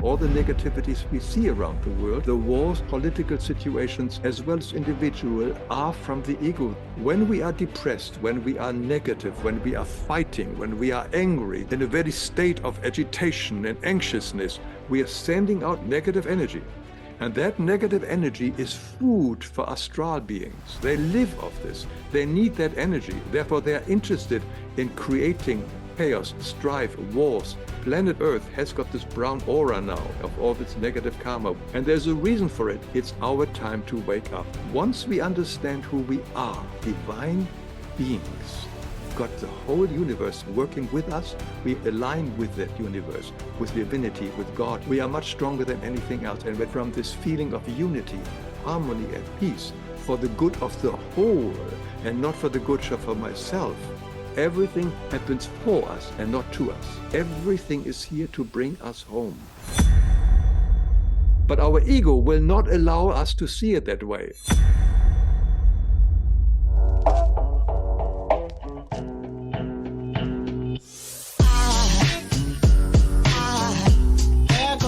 All the negativities we see around the world, the wars, political situations, as well as individual, are from the ego. When we are depressed, when we are negative, when we are fighting, when we are angry, in a very state of agitation and anxiousness, we are sending out negative energy. And that negative energy is food for astral beings. They live off this. They need that energy. Therefore, they are interested in creating chaos, strife, wars. Planet Earth has got this brown aura now of all its negative karma. And there's a reason for it. It's our time to wake up. Once we understand who we are, divine beings, got the whole universe working with us. We align with that universe, with divinity, with God. We are much stronger than anything else. And we're from this feeling of unity, harmony, and peace for the good of the whole and not for the good of myself. Everything happens for us and not to us. Everything is here to bring us home. But our ego will not allow us to see it that way.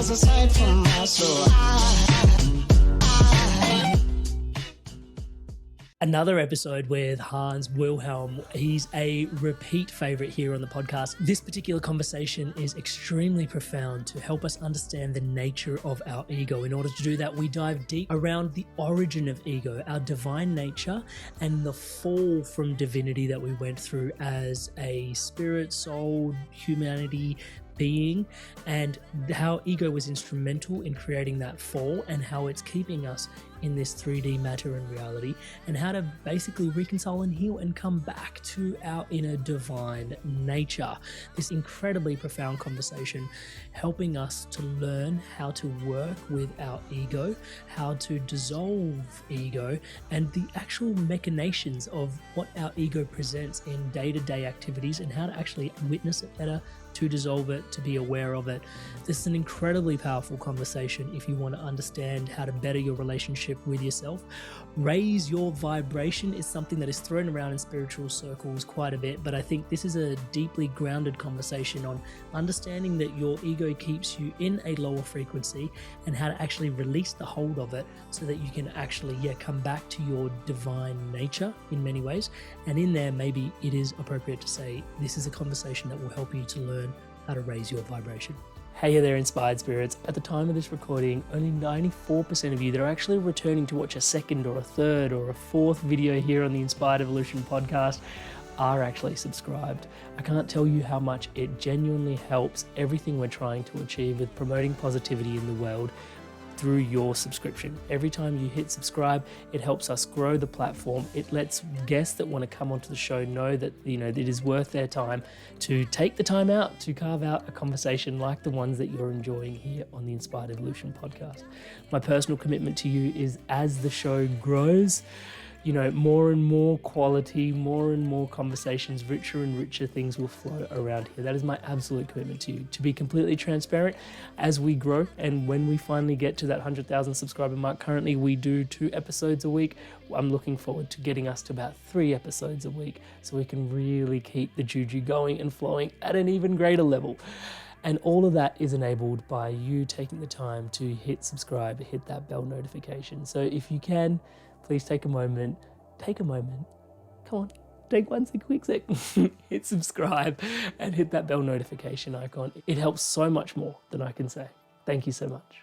Aside from my soul. Another episode with Hans Wilhelm. He's a repeat favorite here on the podcast. This particular conversation is extremely profound to help us understand the nature of our ego. In order to do that, we dive deep around the origin of ego, our divine nature, and the fall from divinity that we went through as a spirit, soul, humanity, being, and how ego was instrumental in creating that fall and how it's keeping us in this 3D matter and reality, and how to basically reconcile and heal and come back to our inner divine nature. This incredibly profound conversation helping us to learn how to work with our ego, how to dissolve ego, and the actual machinations of what our ego presents in day-to-day activities and how to actually witness it better, to dissolve it, to be aware of it. This is an incredibly powerful conversation if you want to understand how to better your relationship with yourself. Raise your vibration is something that is thrown around in spiritual circles quite a bit, but I think this is a deeply grounded conversation on understanding that your ego keeps you in a lower frequency and how to actually release the hold of it so that you can actually come back to your divine nature in many ways. And in there, maybe it is appropriate to say this is a conversation that will help you to learn how to raise your vibration. Hey there, inspired spirits. At the time of this recording, only 94% of you that are actually returning to watch a second or a third or a fourth video here on the Inspired Evolution podcast are actually subscribed. I can't tell you how much it genuinely helps everything we're trying to achieve with promoting positivity in the world through your subscription. Every time you hit subscribe, it helps us grow the platform. It lets guests that want to come onto the show know that it is worth their time to take the time out to carve out a conversation like the ones that you're enjoying here on the Inspired Evolution podcast. My personal commitment to you is, as the show grows, more and more quality, more and more conversations, richer and richer things will flow around here. That is my absolute commitment to you, to be completely transparent as we grow. And when we finally get to that 100,000 subscriber mark, currently we do 2 episodes a week. I'm looking forward to getting us to about 3 episodes a week so we can really keep the juju going and flowing at an even greater level. And all of that is enabled by you taking the time to hit subscribe, hit that bell notification. So if you can, please take a moment, come on, take one quick sec, hit subscribe and hit that bell notification icon. It helps so much more than I can say. Thank you so much.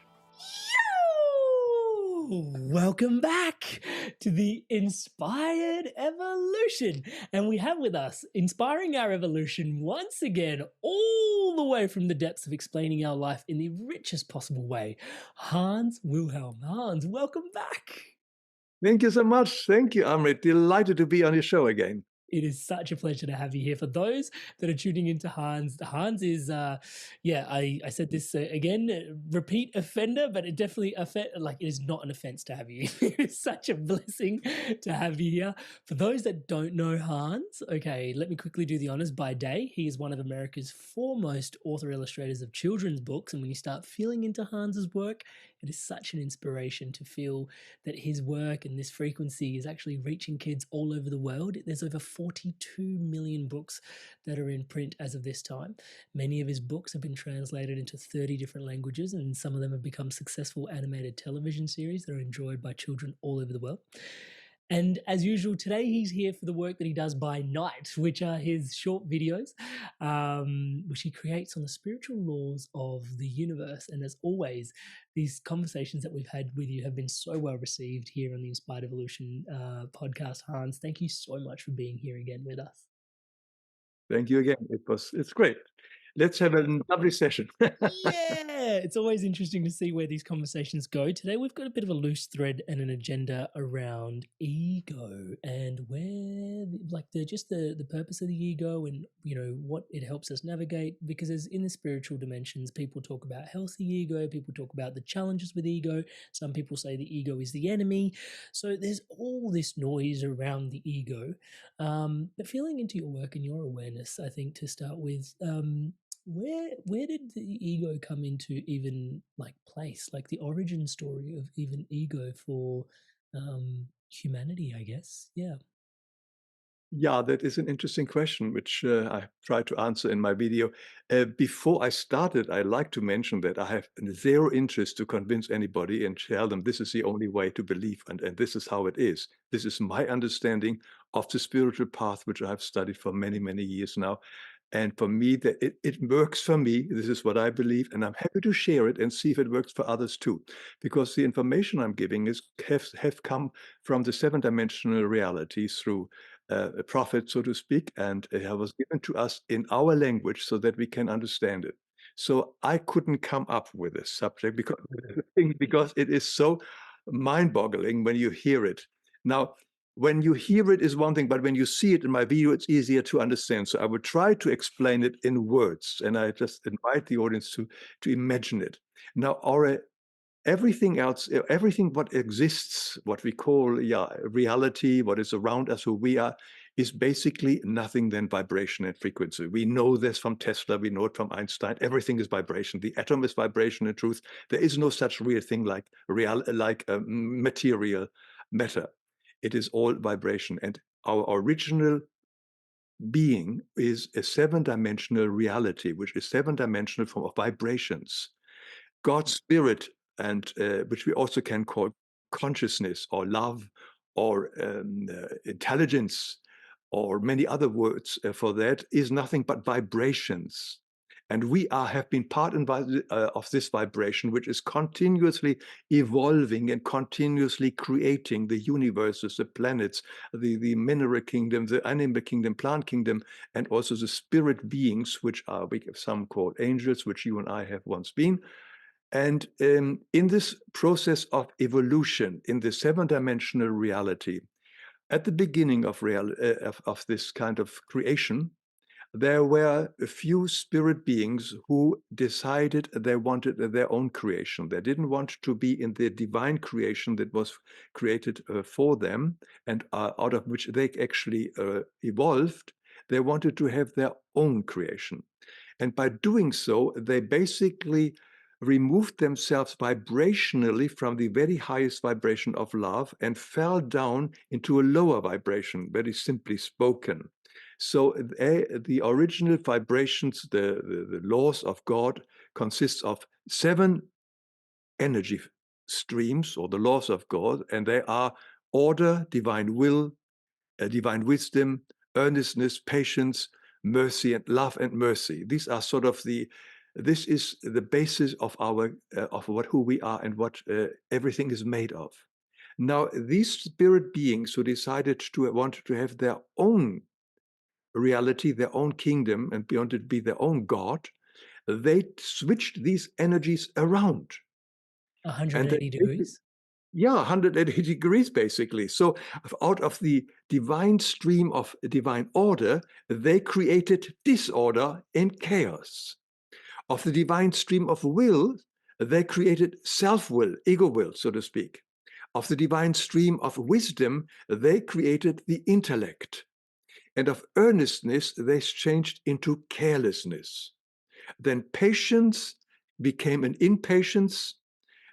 Welcome back to the Inspired Evolution. And we have with us, inspiring our evolution once again, all the way from the depths of explaining our life in the richest possible way, Hans Wilhelm. Hans, welcome back. Thank you so much. Thank you, Amrit. Delighted to be on your show again. It is such a pleasure to have you here. For those that are tuning into Hans is, I said this again, repeat offender, but it definitely it is not an offense to have you. It's such a blessing to have you here. For those that don't know Hans, okay, let me quickly do the honors. By day, he is one of America's foremost author illustrators of children's books. And when you start feeling into Hans's work, It is such an inspiration to feel that his work and this frequency is actually reaching kids all over the world. There's over 42 million books that are in print as of this time. Many of his books have been translated into 30 different languages, and some of them have become successful animated television series that are enjoyed by children all over the world. And as usual, today he's here for the work that he does by night, which are his short videos, which he creates on the spiritual laws of the universe. And as always, these conversations that we've had with you have been so well received here on the Inspired Evolution podcast. Hans, thank you so much for being here again with us. Thank you again. It's great. Let's have a lovely session. Yeah, it's always interesting to see where these conversations go. Today we've got a bit of a loose thread and an agenda around ego and where, like, the purpose of the ego and, you know, what it helps us navigate. Because as in the spiritual dimensions, people talk about healthy ego, people talk about the challenges with ego. Some people say the ego is the enemy. So there's all this noise around the ego. But feeling into your work and your awareness, I think to start with, where did the ego come into even like place, like the origin story of even ego for humanity, I guess? Yeah. Yeah, that is an interesting question, which I try to answer in my video. Before I started, I like to mention that I have zero interest to convince anybody and tell them this is the only way to believe and this is how it is. This is my understanding of the spiritual path, which I have studied for many, many years now. And for me, that it works for me. This is what I believe, and I'm happy to share it and see if it works for others too. Because the information I'm giving have come from the seven-dimensional reality through a prophet, so to speak, and it was given to us in our language so that we can understand it. So I couldn't come up with this subject because it is so mind-boggling when you hear it. Now, when you hear it is one thing, but when you see it in my video, it's easier to understand. So I would try to explain it in words, and I just invite the audience to imagine it. Now, everything else, everything what exists, what we call reality, what is around us, who we are, is basically nothing than vibration and frequency. We know this from Tesla, we know it from Einstein. Everything is vibration. The atom is vibration in truth. There is no such real thing like material matter. It is all vibration. And our original being is a seven-dimensional reality, which is seven-dimensional form of vibrations. God's spirit, and which we also can call consciousness or love or intelligence or many other words for that, is nothing but vibrations. And we have been part of this vibration, which is continuously evolving and continuously creating the universes, the planets, the mineral kingdom, the animal kingdom, plant kingdom, and also the spirit beings, which are some call angels, which you and I have once been. And in this process of evolution, in the seven-dimensional reality, at the beginning of this kind of creation, there were a few spirit beings who decided they wanted their own creation. They didn't want to be in the divine creation that was created for them and out of which they actually evolved. They wanted to have their own creation. And by doing so, they basically removed themselves vibrationally from the very highest vibration of love and fell down into a lower vibration, very simply spoken. So the original vibrations, the laws of God, consists of 7 energy streams, or the laws of God, and they are order, divine will, divine wisdom, earnestness, patience, mercy, and love and mercy. These are sort of this is the basis of our who we are and what everything is made of. Now, these spirit beings who decided to want to have their own reality, their own kingdom, and beyond it be their own God, they switched these energies around. 180 degrees? Yeah, 180 degrees, basically. So out of the divine stream of divine order, they created disorder and chaos. Of the divine stream of will, they created self-will, ego will, so to speak. Of the divine stream of wisdom, they created the intellect. And of earnestness, they changed into carelessness. Then patience became an impatience,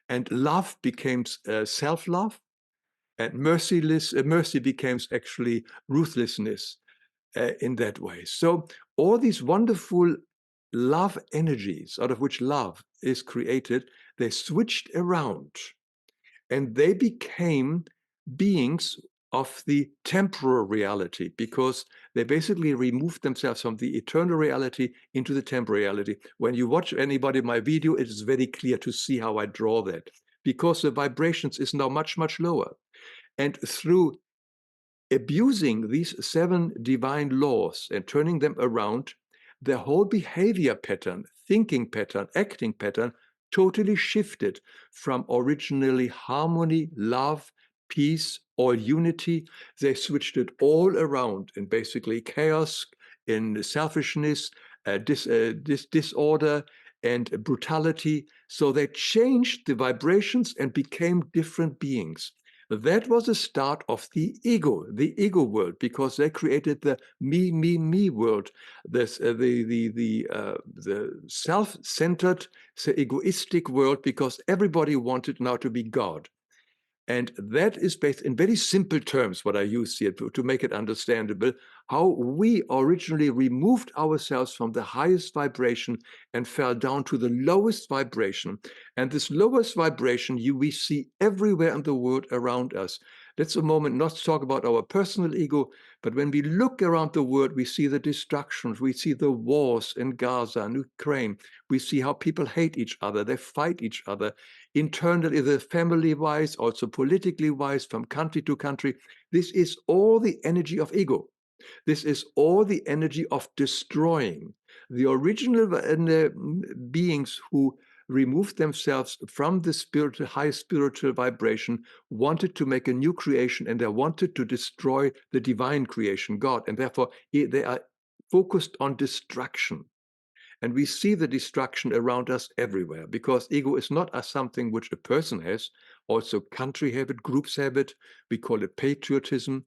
and love became self-love, and mercy became actually ruthlessness in that way. So all these wonderful love energies, out of which love is created, they switched around and they became beings of the temporal reality, because they basically removed themselves from the eternal reality into the temporal reality. When you watch anybody my video, it is very clear to see how I draw that, because the vibrations is now much, much lower. And through abusing these 7 divine laws and turning them around, their whole behavior pattern, thinking pattern, acting pattern totally shifted from originally harmony, love, peace, or unity. They switched it all around in basically chaos, in selfishness, disorder, and brutality. So they changed the vibrations and became different beings. That was the start of the ego world, because they created the me world, this, the self-centered, egoistic world, because everybody wanted now to be God. And that is based in very simple terms, what I use here to make it understandable, how we originally removed ourselves from the highest vibration and fell down to the lowest vibration. And this lowest vibration we see everywhere in the world around us. Let's a moment not talk about our personal ego, but when we look around the world, we see the destructions, we see the wars in Gaza and Ukraine, we see how people hate each other, they fight each other, internally, the family-wise, also politically-wise, from country to country. This is all the energy of ego. This is all the energy of destroying. The original beings who removed themselves from the spiritual, high spiritual vibration wanted to make a new creation, and they wanted to destroy the divine creation, God, and therefore they are focused on destruction. And we see the destruction around us everywhere, because ego is not something which a person has. Also, country have it, groups have it. We call it patriotism.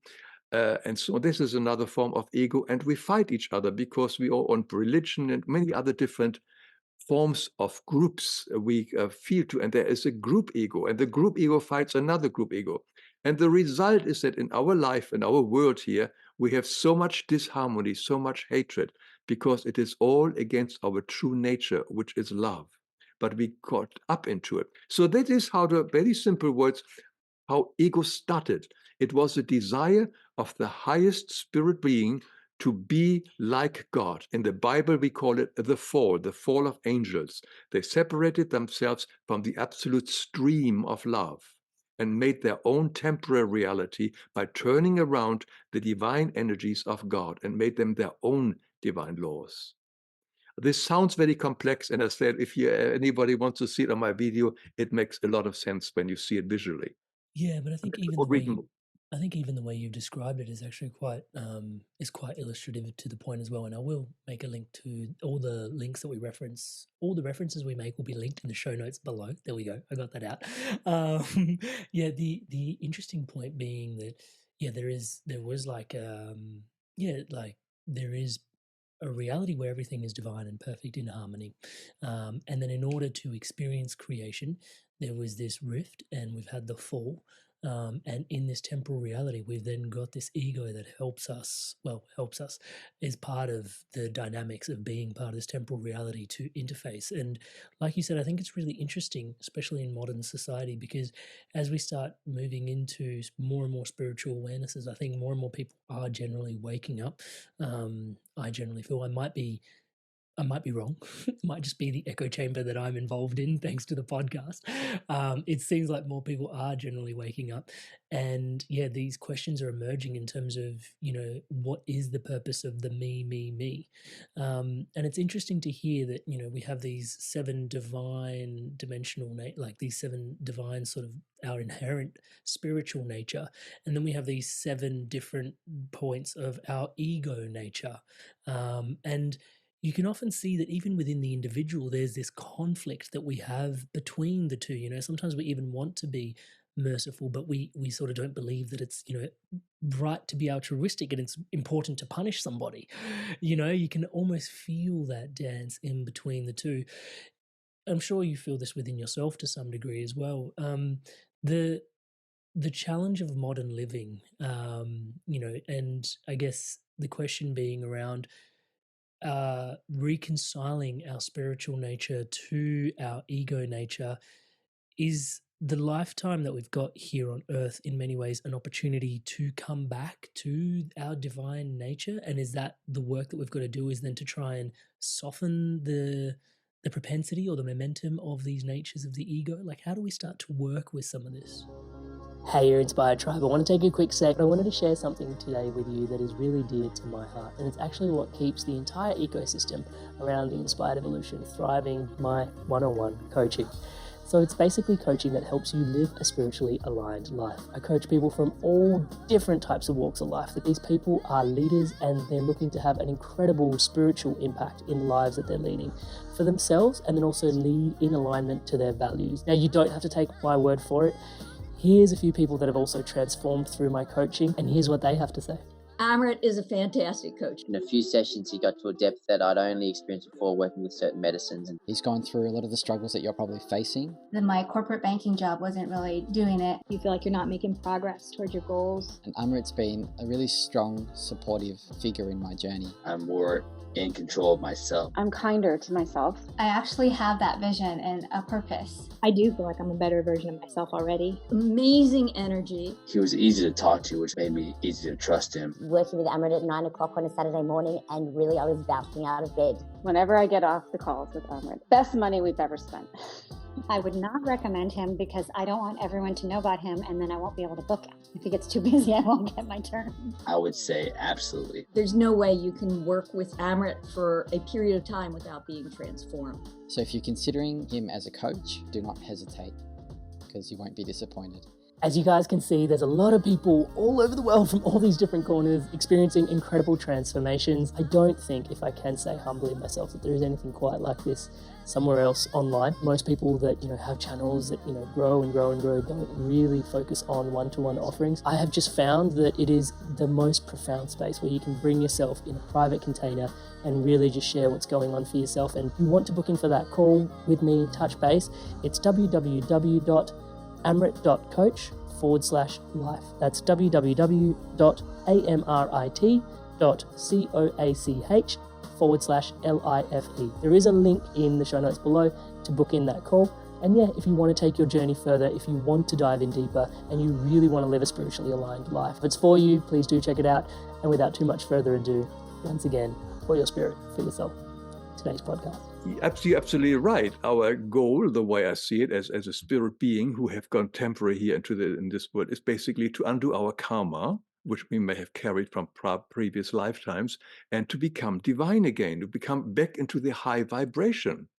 And so this is another form of ego. And we fight each other because we all want religion and many other different forms of groups we feel to. And there is a group ego, and the group ego fights another group ego. And the result is that in our life, in our world here, we have so much disharmony, so much hatred, because it is all against our true nature, which is love. But we got up into it. So that is how, the very simple words, how ego started. It was a desire of the highest spirit being to be like God. In the Bible, we call it the fall of angels. They separated themselves from the absolute stream of love and made their own temporary reality by turning around the divine energies of God and made them their own divine laws. This sounds very complex, and I said, if anybody wants to see it on my video, it makes a lot of sense when you see it visually. Yeah, but I think even the way you described it is actually quite illustrative to the point as well. And I will make a link to all the links that we reference. All the references we make will be linked in the show notes below. There we go. I got that out. Yeah, the interesting point being that there is a reality where everything is divine and perfect in harmony. And then in order to experience creation, there was this rift and we've had the fall. And in this temporal reality, we've then got this ego that helps us, is part of the dynamics of being part of this temporal reality to interface. And like you said, I think it's really interesting, especially in modern society, because as we start moving into more and more spiritual awarenesses, I think more and more people are generally waking up. I generally feel I might be wrong. It might just be the echo chamber that I'm involved in, thanks to the podcast. It seems like more people are generally waking up. And these questions are emerging in terms of, what is the purpose of the me? And it's interesting to hear that, we have these 7 divine dimensional, these 7 divine sort of our inherent spiritual nature. And then we have these 7 different points of our ego nature. And you can often see that even within the individual, there's this conflict that we have between the two. Sometimes we even want to be merciful, but we sort of don't believe that it's, right to be altruistic and it's important to punish somebody. You can almost feel that dance in between the two. I'm sure you feel this within yourself to some degree as well. The the challenge of modern living, and I guess the question being around reconciling our spiritual nature to our ego nature. Is the lifetime that we've got here on earth in many ways an opportunity to come back to our divine nature? And is that the work that we've got to do, is then to try and soften the propensity or the momentum of these natures of the ego? Like, how do we start to work with some of this? Hey, you're Inspired Tribe. I want to take a quick sec. I wanted to share something today with you that is really dear to my heart, and it's actually what keeps the entire ecosystem around the Inspired Evolution thriving, my one-on-one coaching. So it's basically coaching that helps you live a spiritually aligned life. I coach people from all different types of walks of life. That these people are leaders and they're looking to have an incredible spiritual impact in the lives that they're leading for themselves, and then also lead in alignment to their values. Now, you don't have to take my word for it. Here's a few people that have also transformed through my coaching, and here's what they have to say. Amrit is a fantastic coach. In a few sessions, he got to a depth that I'd only experienced before working with certain medicines. And he's gone through a lot of the struggles that you're probably facing. Then my corporate banking job wasn't really doing it. You feel like you're not making progress towards your goals. And Amrit's been a really strong, supportive figure in my journey. I'm more in control of myself. I'm kinder to myself. I actually have that vision and a purpose. I do feel like I'm a better version of myself already. Amazing energy. He was easy to talk to, which made me easy to trust him. Working with Amrit at 9 o'clock on a Saturday morning, and really I was bouncing out of bed. Whenever I get off the calls with Amrit, best money we've ever spent. I would not recommend him because I don't want everyone to know about him, and then I won't be able to book him. If he gets too busy, I won't get my turn. I would say absolutely. There's no way you can work with Amrit for a period of time without being transformed. So if you're considering him as a coach, do not hesitate, because you won't be disappointed. As you guys can see, there's a lot of people all over the world from all these different corners experiencing incredible transformations. I don't think, if I can say humbly myself, that there is anything quite like this somewhere else online. Most people that, have channels that, grow and grow and grow don't really focus on one-to-one offerings. I have just found that it is the most profound space where you can bring yourself in a private container and really just share what's going on for yourself. And if you want to book in for that call with me, touch base, it's www.amrit.coach/life. That's www.amrit.coach/life. There is a link in the show notes below to book in that call. And yeah, if you want to take your journey further, if you want to dive in deeper, and you really want to live a spiritually aligned life, if it's for you, please do check it out. And without too much further ado, once again, for your spirit, for yourself, today's podcast. You're absolutely right. Our goal, the way I see it, as a spirit being who have gone temporary here in this world, is basically to undo our karma, which we may have carried from previous lifetimes, and to become divine again, to become back into the high vibration.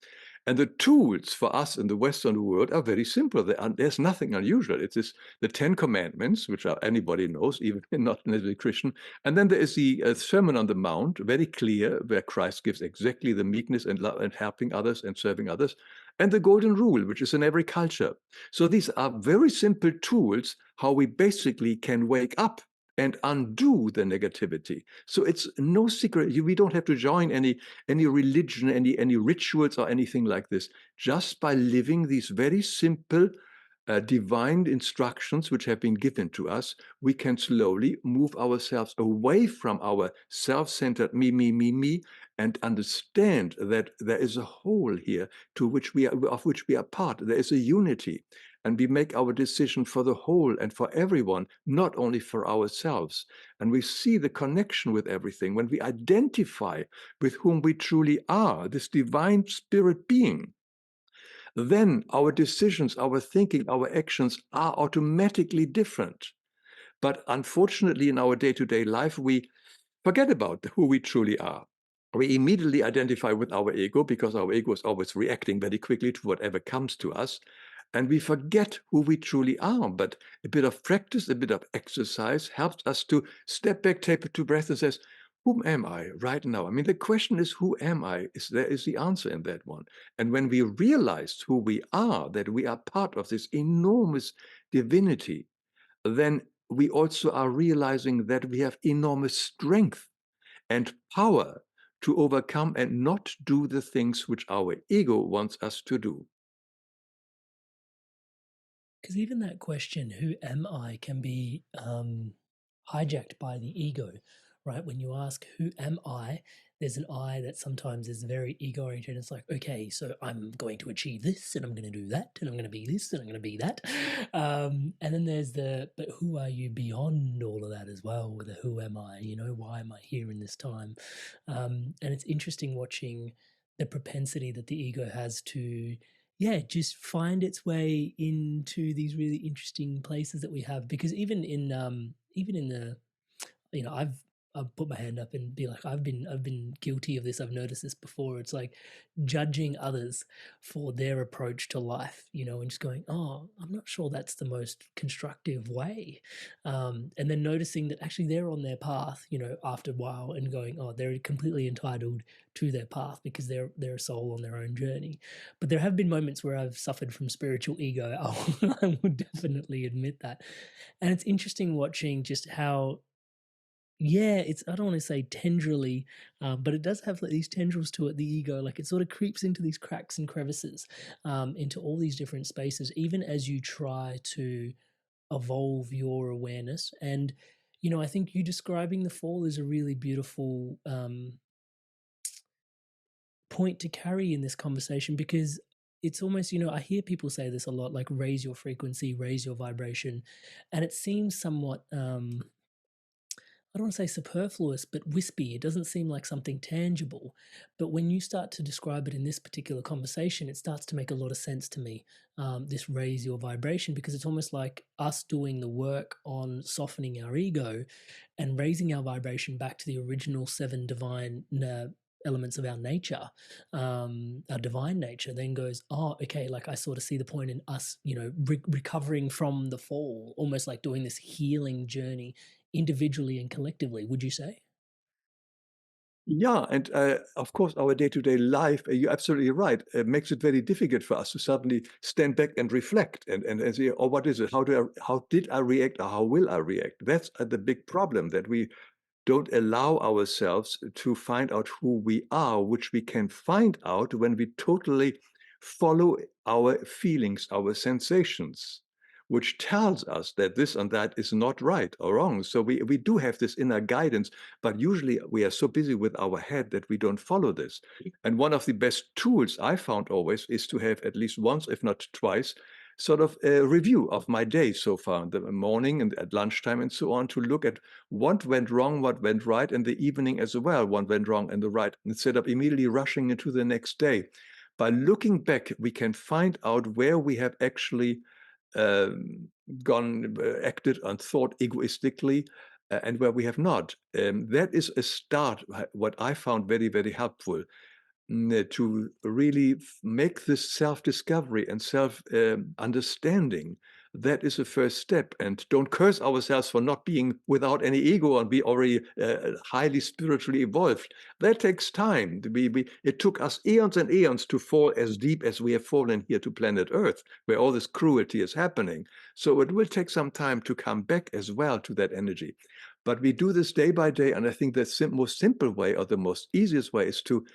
And the tools for us in the Western world are very simple. There's nothing unusual. It is the 10 Commandments, which anybody knows, even not necessarily Christian. And then there is the Sermon on the Mount, very clear, where Christ gives exactly the meekness and love and helping others and serving others. And the Golden Rule, which is in every culture. So these are very simple tools how we basically can wake up and undo the negativity. So it's no secret. We don't have to join any religion, any rituals or anything like this. Just by living these very simple divine instructions which have been given to us, we can slowly move ourselves away from our self-centered me, and understand that there is a whole here of which we are part. There is a unity. And we make our decision for the whole and for everyone, not only for ourselves. And we see the connection with everything when we identify with whom we truly are, this divine spirit being. Then our decisions, our thinking, our actions are automatically different. But unfortunately, in our day-to-day life, we forget about who we truly are. We immediately identify with our ego because our ego is always reacting very quickly to whatever comes to us. And we forget who we truly are. But a bit of practice, a bit of exercise helps us to step back, take a two breaths, and says, whom am I right now? I mean, the question is, who am I? There is the answer in that one. And when we realize who we are, that we are part of this enormous divinity, then we also are realizing that we have enormous strength and power to overcome and not do the things which our ego wants us to do. Because even that question, who am I, can be hijacked by the ego, right? When you ask, who am I? There's an I that sometimes is very ego-oriented. It's like, okay, so I'm going to achieve this, and I'm going to do that, and I'm going to be this, and I'm going to be that. And then there's but who are you beyond all of that as well? With the who am I? You know, why am I here in this time? And it's interesting watching the propensity that the ego has to, just find its way into these really interesting places that we have. Because even in the, I've put my hand up and be like, I've been guilty of this. I've noticed this before. It's like judging others for their approach to life, and just going, oh, I'm not sure that's the most constructive way. And then noticing that actually they're on their path, after a while, and going, oh, they're completely entitled to their path because they're a soul on their own journey. But there have been moments where I've suffered from spiritual ego. I would definitely admit that. And it's interesting watching just how, it's, I don't want to say tenderly, but it does have like these tendrils to it, the ego. Like it sort of creeps into these cracks and crevices, into all these different spaces, even as you try to evolve your awareness. And, I think you describing the fall is a really beautiful point to carry in this conversation, because it's almost, I hear people say this a lot, like raise your frequency, raise your vibration. And it seems somewhat, I don't want to say superfluous, but wispy. It doesn't seem like something tangible. But when you start to describe it in this particular conversation, it starts to make a lot of sense to me, this raise your vibration, because it's almost like us doing the work on softening our ego and raising our vibration back to the original 7 divine elements of our nature, our divine nature, then goes, oh, okay, like I sort of see the point in us, recovering from the fall, almost like doing this healing journey individually and collectively, would you say? Yeah, and of course, our day-to-day life, you're absolutely right, makes it very difficult for us to suddenly stand back and reflect and say, oh, what is it? How did I react, or how will I react? That's the big problem, that we don't allow ourselves to find out who we are, which we can find out when we totally follow our feelings, our sensations, which tells us that this and that is not right or wrong. So we do have this inner guidance, but usually we are so busy with our head that we don't follow this. And one of the best tools I found always is to have at least once, if not twice, sort of a review of my day so far, in the morning and at lunchtime and so on, to look at what went wrong, what went right, and the evening as well, what went wrong and the right, instead of immediately rushing into the next day. By looking back, we can find out where we have actually acted and thought egoistically, and where we have not. That is a start, what I found very, very helpful, to really make this self-discovery and self-understanding. That is the first step. And don't curse ourselves for not being without any ego and be already highly spiritually evolved. That takes time. It took us eons and eons to fall as deep as we have fallen here to planet Earth, where all this cruelty is happening. So it will take some time to come back as well to that energy. But we do this day by day. And I think the most simple way, or the most easiest way, is to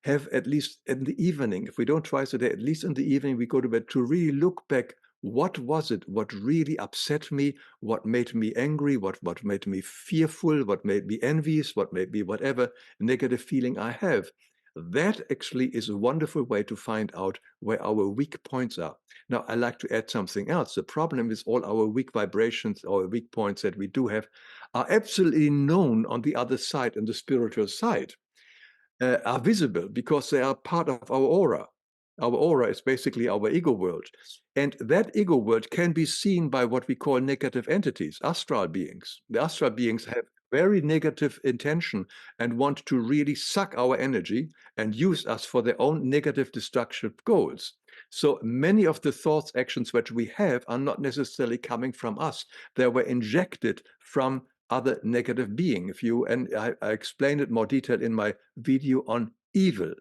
have, at least in the evening, if we don't twice a day, at least in the evening we go to bed, to really look back. What was it? What really upset me? What made me angry? What made me fearful? What made me envious? What made me whatever negative feeling I have? That actually is a wonderful way to find out where our weak points are. Now, I like to add something else. The problem is all our weak vibrations or weak points that we do have are absolutely known on the other side, on the spiritual side. Are visible because they are part of our aura. Our aura is basically our ego world. And that ego world can be seen by what we call negative entities, astral beings. The astral beings have very negative intention and want to really suck our energy and use us for their own negative destructive goals. So many of the thoughts, actions which we have are not necessarily coming from us. They were injected from other negative being. I explained it more detailed in my video on evil.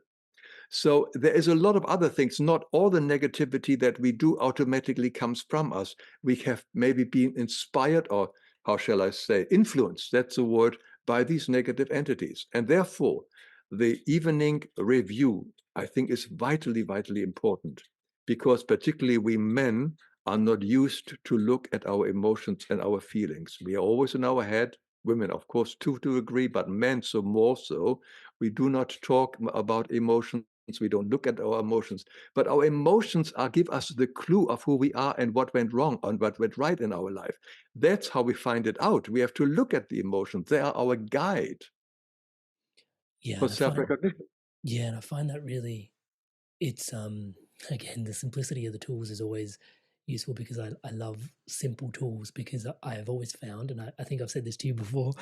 So there is a lot of other things. Not all the negativity that we do automatically comes from us. We have maybe been inspired, or how shall I say, influenced, that's the word, by these negative entities. And therefore, the evening review, I think, is vitally, vitally important, because particularly we men are not used to look at our emotions and our feelings. We are always in our head. Women, of course, too, to agree, but men so more so. We do not talk about emotions. We don't look at our emotions, but our emotions give us the clue of who we are and what went wrong and what went right in our life. That's how we find it out. We have to look at the emotions. They are our guide for self-recognition. Yeah, and I find that really, it's again, the simplicity of the tools is always useful, because I love simple tools, because I have always found, and I think I've said this to you before,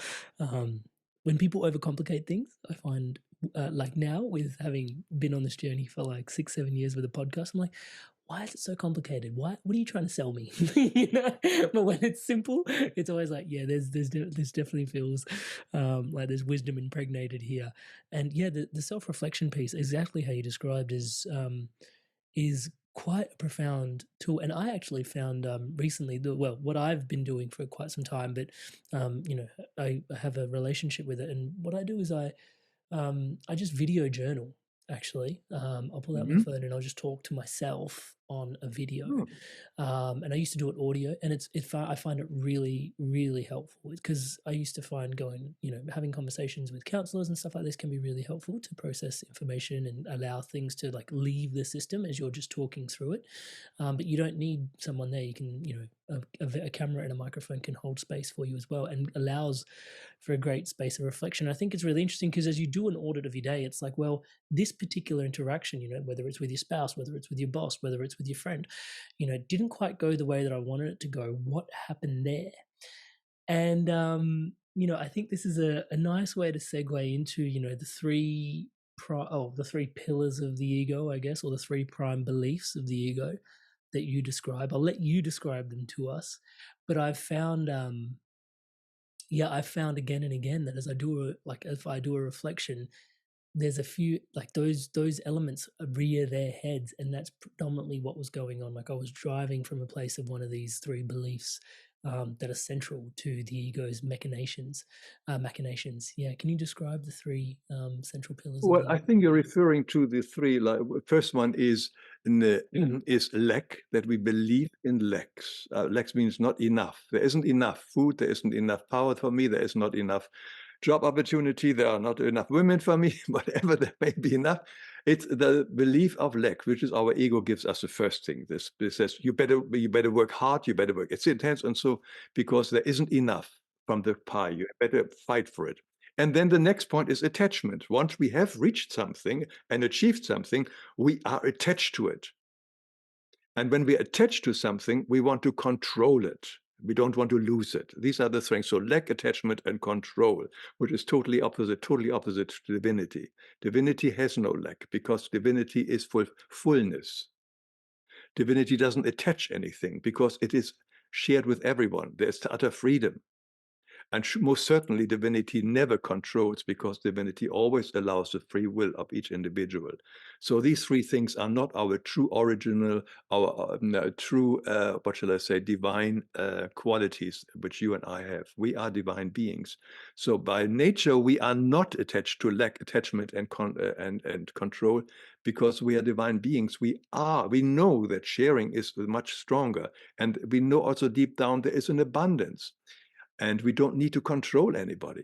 when people overcomplicate things, I find like now, with having been on this journey for like 6-7 years with a podcast, I'm like, why is it so complicated? What are you trying to sell me? You know? But when it's simple, it's always like, yeah, this definitely feels like there's wisdom impregnated here. And yeah, the self-reflection piece, exactly how you described, is quite a profound tool. And I actually found recently, what I've been doing for quite some time, but you know, I have a relationship with it, and what I do is I just video journal. Actually, I'll pull out my phone and I'll just talk to myself on a video. And I used to do it audio, and I find it really, really helpful, because I used to find having conversations with counselors and stuff like this can be really helpful to process information and allow things to like leave the system as you're just talking through it. But you don't need someone there. You can, a camera and a microphone can hold space for you as well, and allows for a great space of reflection. I think it's really interesting, because as you do an audit of your day, it's like, well, this particular interaction, whether it's with your spouse, whether it's with your boss, whether it's with your friend, didn't quite go the way that I wanted it to go. What happened there? And, I think this is a nice way to segue into, the three pillars of the ego, I guess, or the three prime beliefs of the ego that you describe. I'll let you describe them to us, but I've found, I've found again and again that if I do a reflection, there's a few like those elements rear their heads, and that's predominantly what was going on. Like I was driving from a place of one of these three beliefs that are central to the ego's machinations. Yeah, can you describe the three central pillars? Well, I think you're referring to the three. Like, first one is lack, that we believe in lacks. Lacks means not enough. There isn't enough food. There isn't enough power for me. There is not enough job opportunity. There are not enough women for me. Whatever there may be enough. It's the belief of lack, which is our ego gives us the first thing. This says you better work hard. You better work. It's intense, and so because there isn't enough from the pie, you better fight for it. And then the next point is attachment. Once we have reached something and achieved something, we are attached to it. And when we attach to something, we want to control it. We don't want to lose it. These are the things. So lack, attachment, and control, which is totally opposite to divinity. Divinity has no lack, because divinity is fullness. Divinity doesn't attach anything, because it is shared with everyone. There's utter freedom. And most certainly, divinity never controls, because divinity always allows the free will of each individual. So these three things are not our true original, our true, divine qualities, which you and I have. We are divine beings. So by nature, we are not attached to lack, attachment, and control, because we are divine beings. We know that sharing is much stronger. And we know also deep down there is an abundance. And we don't need to control anybody.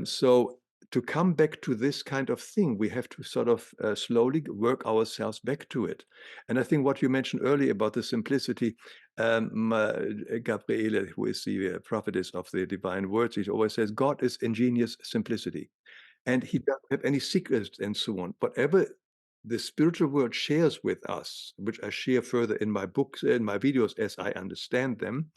So to come back to this kind of thing, we have to sort of slowly work ourselves back to it. And I think what you mentioned earlier about the simplicity, Gabriele, who is the prophetess of the divine words, she always says, God is ingenious simplicity. And he doesn't have any secrets and so on. Whatever the spiritual world shares with us, which I share further in my books, in my videos as I understand them,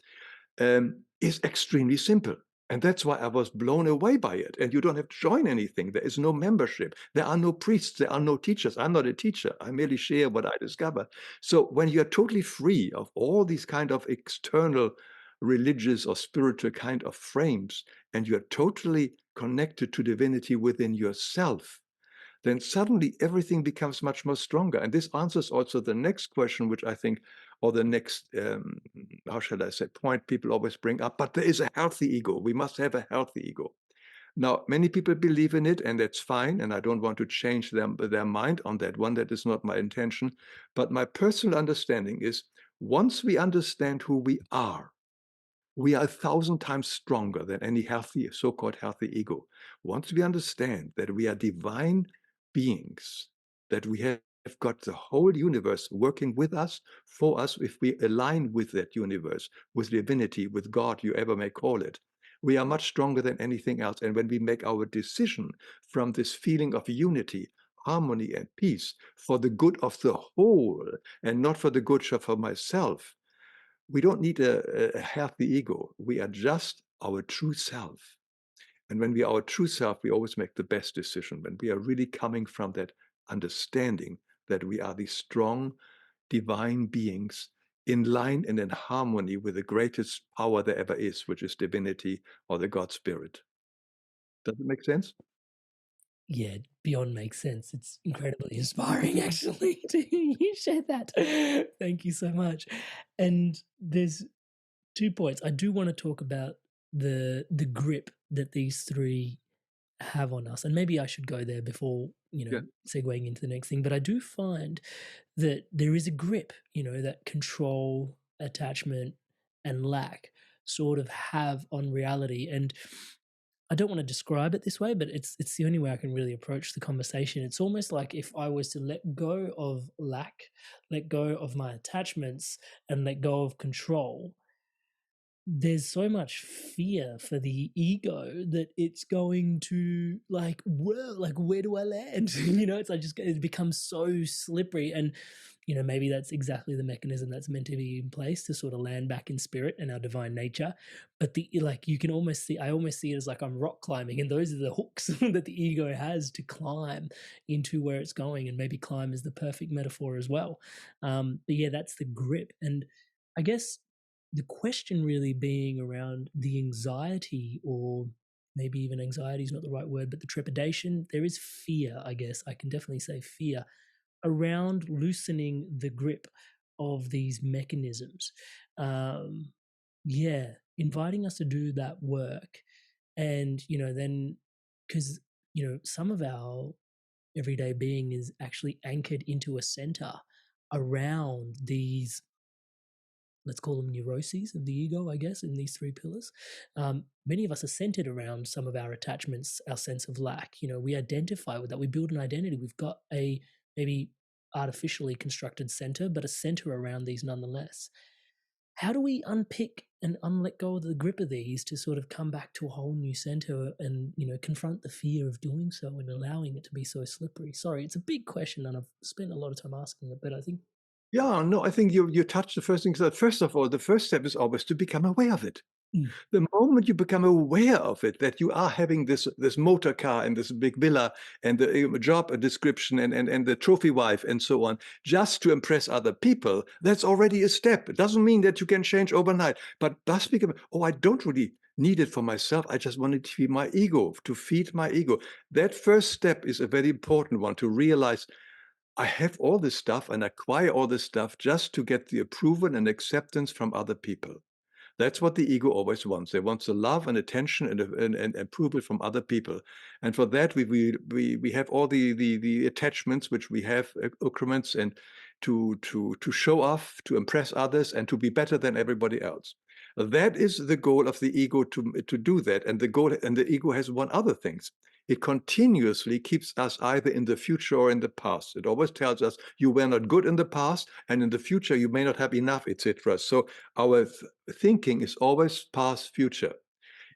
is extremely simple. And that's why I was blown away by it. And you don't have to join anything. There is no membership. There are no priests. There are no teachers. I'm not a teacher. I merely share what I discover. So when you're totally free of all these kind of external religious or spiritual kind of frames, and you're totally connected to divinity within yourself, then suddenly everything becomes much more stronger. And this answers also the next question, which I think, or the next, point people always bring up, but there is a healthy ego. We must have a healthy ego. Now, many people believe in it, and that's fine, and I don't want to change their mind on that one. That is not my intention. But my personal understanding is, once we understand who we are 1,000 times stronger than any healthy, so-called healthy ego. Once we understand that we are divine beings, that we have got the whole universe working with us, for us, if we align with that universe, with divinity, with God, you ever may call it, we are much stronger than anything else. And when we make our decision from this feeling of unity, harmony, and peace for the good of the whole, and not for the good for myself, we don't need a healthy ego. We are just our true self. And when we are our true self, we always make the best decision, when we are really coming from that understanding that we are these strong, divine beings in line and in harmony with the greatest power there ever is, which is divinity or the God Spirit. Does it make sense? Yeah, beyond makes sense. It's incredibly inspiring, actually, to hear you share that. Thank you so much. And there's 2 points. I do want to talk about the grip that these three have on us, and maybe I should go there before segueing into the next thing. But I do find that there is a grip, that control, attachment, and lack sort of have on reality. And I don't want to describe it this way, but it's the only way I can really approach the conversation. It's almost like if I was to let go of lack, let go of my attachments, and let go of control, there's so much fear for the ego that it's going to where do I land? It becomes so slippery. And maybe that's exactly the mechanism that's meant to be in place to sort of land back in spirit and our divine nature. But you can almost see, I almost see it as like I'm rock climbing, and those are the hooks that the ego has to climb into where it's going. And maybe climb is the perfect metaphor as well. But yeah, that's the grip. And I guess the question really being around the anxiety, or maybe even anxiety is not the right word, but the trepidation. There is fear, I guess. I can definitely say fear around loosening the grip of these mechanisms. Inviting us to do that work. And, then, because, some of our everyday being is actually anchored into a center around these, let's call them neuroses of the ego, I guess, in these 3 pillars. Many of us are centered around some of our attachments, our sense of lack. We identify with that. We build an identity. We've got a maybe artificially constructed center, but a center around these nonetheless. How do we unpick and unlet go of the grip of these to sort of come back to a whole new center and, confront the fear of doing so and allowing it to be so slippery? Sorry, it's a big question, and I've spent a lot of time asking it, but I think... Yeah, no, I think you touched the first thing. So first of all, the first step is always to become aware of it. The moment you become aware of it, that you are having this motor car and this big villa and the job description and the trophy wife and so on, just to impress other people, that's already a step. It doesn't mean that you can change overnight, but just become, I don't really need it for myself. I just want it to feed my ego, to feed my ego. That first step is a very important one, to realize I have all this stuff and acquire all this stuff just to get the approval and acceptance from other people. That's what the ego always wants. They want the love and attention and approval from other people. And for that, we have all the attachments which we have, accoutrements, and to show off, to impress others, and to be better than everybody else. That is the goal of the ego, to do that. And the ego has one other thing. It continuously keeps us either in the future or in the past. It always tells us you were not good in the past, and in the future you may not have enough, etc. So our thinking is always past, future.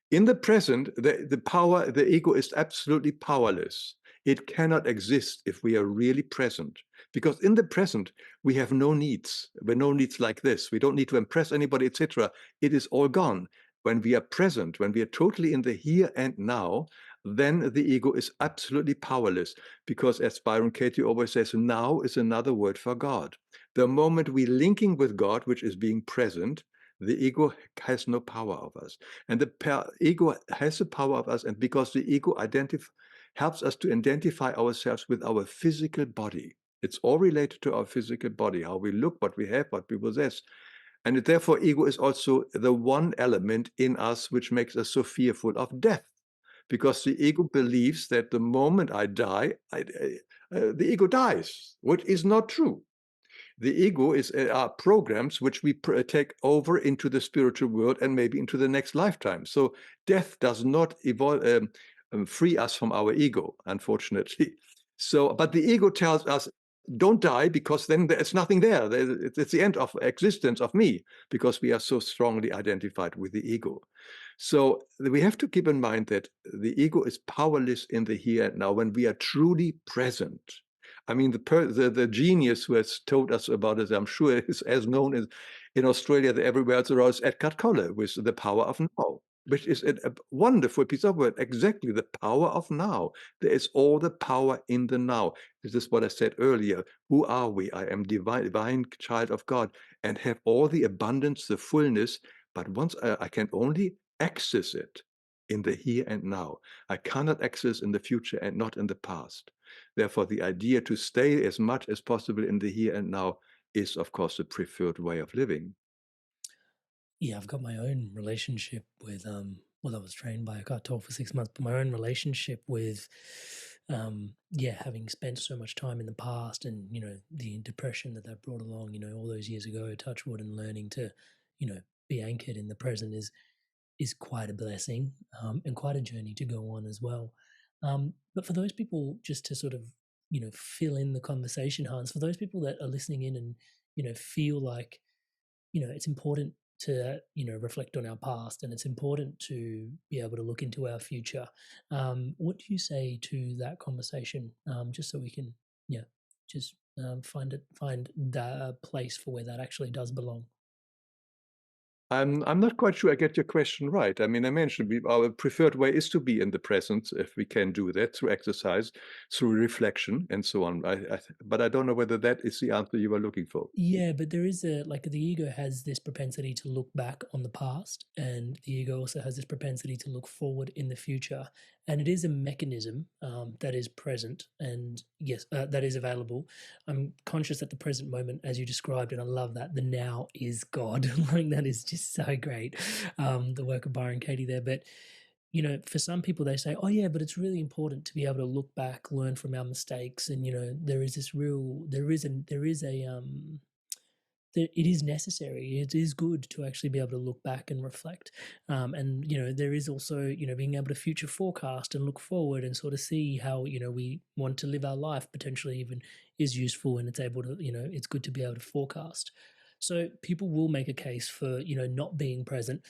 In the present, the ego is absolutely powerless. It cannot exist if we are really present. Because in the present, we have no needs. There are no needs like this. We don't need to impress anybody, etc. It is all gone. When we are present, when we are totally in the here and now, then the ego is absolutely powerless. Because as Byron Katie always says, now is another word for God. The moment we're linking with God, which is being present, the ego has no power of us. And the ego has the power of us, and because the ego helps us to identify ourselves with our physical body. It's all related to our physical body, how we look, what we have, what we possess. And therefore, ego is also the one element in us which makes us so fearful of death. because the ego believes that the moment I die, the ego dies, which is not true. The ego is are programs which we take over into the spiritual world and maybe into the next lifetime. So death does not evolve, free us from our ego, unfortunately. So, but the ego tells us, don't die, because then there's nothing there. It's the end of existence of me, because we are so strongly identified with the ego. So we have to keep in mind that the ego is powerless in the here and now when we are truly present. I mean, the genius who has told us about it, I'm sure, is as known as in Australia, everywhere else around, is Edgar Tolle with The Power of Now, which is a wonderful piece of work. Exactly, the power of now. There is all the power in the now. This is what I said earlier. Who are we? I am divine child of God and have all the abundance, the fullness. But once I can only access it in the here and now. I cannot access in the future and not in the past. Therefore, the idea to stay as much as possible in the here and now is, of course, the preferred way of living. Yeah, I've got my own relationship with, well, I was trained by Eckhart Tolle for 6 months, but my own relationship with, having spent so much time in the past and, the depression that brought along, all those years ago, touch wood, and learning to, be anchored in the present is quite a blessing, and quite a journey to go on as well. But for those people, just to sort of, fill in the conversation, Hans, for those people that are listening in and, feel like, it's important to, reflect on our past, and it's important to be able to look into our future. What do you say to that conversation? Just so we can, find the place for where that actually does belong. I'm not quite sure I get your question right. I mean, I mentioned our preferred way is to be in the present, if we can do that through exercise, through reflection, and so on. But I don't know whether that is the answer you were looking for. Yeah, but there is the ego has this propensity to look back on the past, and the ego also has this propensity to look forward in the future. And it is a mechanism that is present, and yes, that is available. I'm conscious at the present moment, as you described, and I love that. The now is God. Like, that is just so great. The work of Byron Katie there. But, for some people, they say, oh, yeah, but it's really important to be able to look back, learn from our mistakes. And, there is this it is necessary. It is good to actually be able to look back and reflect. And, there is also, being able to future forecast and look forward and sort of see how, we want to live our life potentially even is useful, and it's able to, it's good to be able to forecast. So people will make a case for, not being present,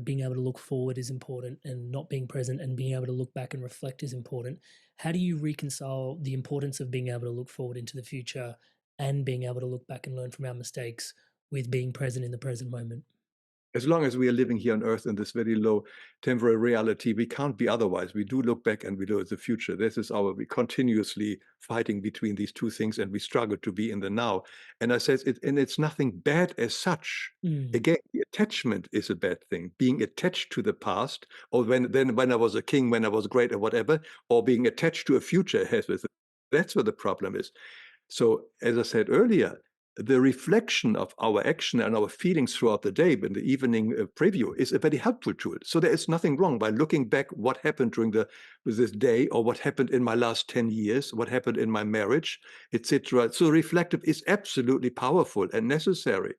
being able to look forward is important, and not being present and being able to look back and reflect is important. How do you reconcile the importance of being able to look forward into the future and being able to look back and learn from our mistakes with being present in the present moment? As long as we are living here on Earth in this very low temporal reality, we can't be otherwise. We do look back and we look at the future. This is we continuously fighting between these two things, and we struggle to be in the now. And I said, it's nothing bad as such. Again, the attachment is a bad thing. Being attached to the past, or when I was a king, when I was great, or whatever, or being attached to a future, that's where the problem is. So, as I said earlier, the reflection of our action and our feelings throughout the day in the evening preview is a very helpful tool. So there is nothing wrong by looking back what happened during this day, or what happened in my last 10 years, what happened in my marriage, etc. So reflective is absolutely powerful and necessary.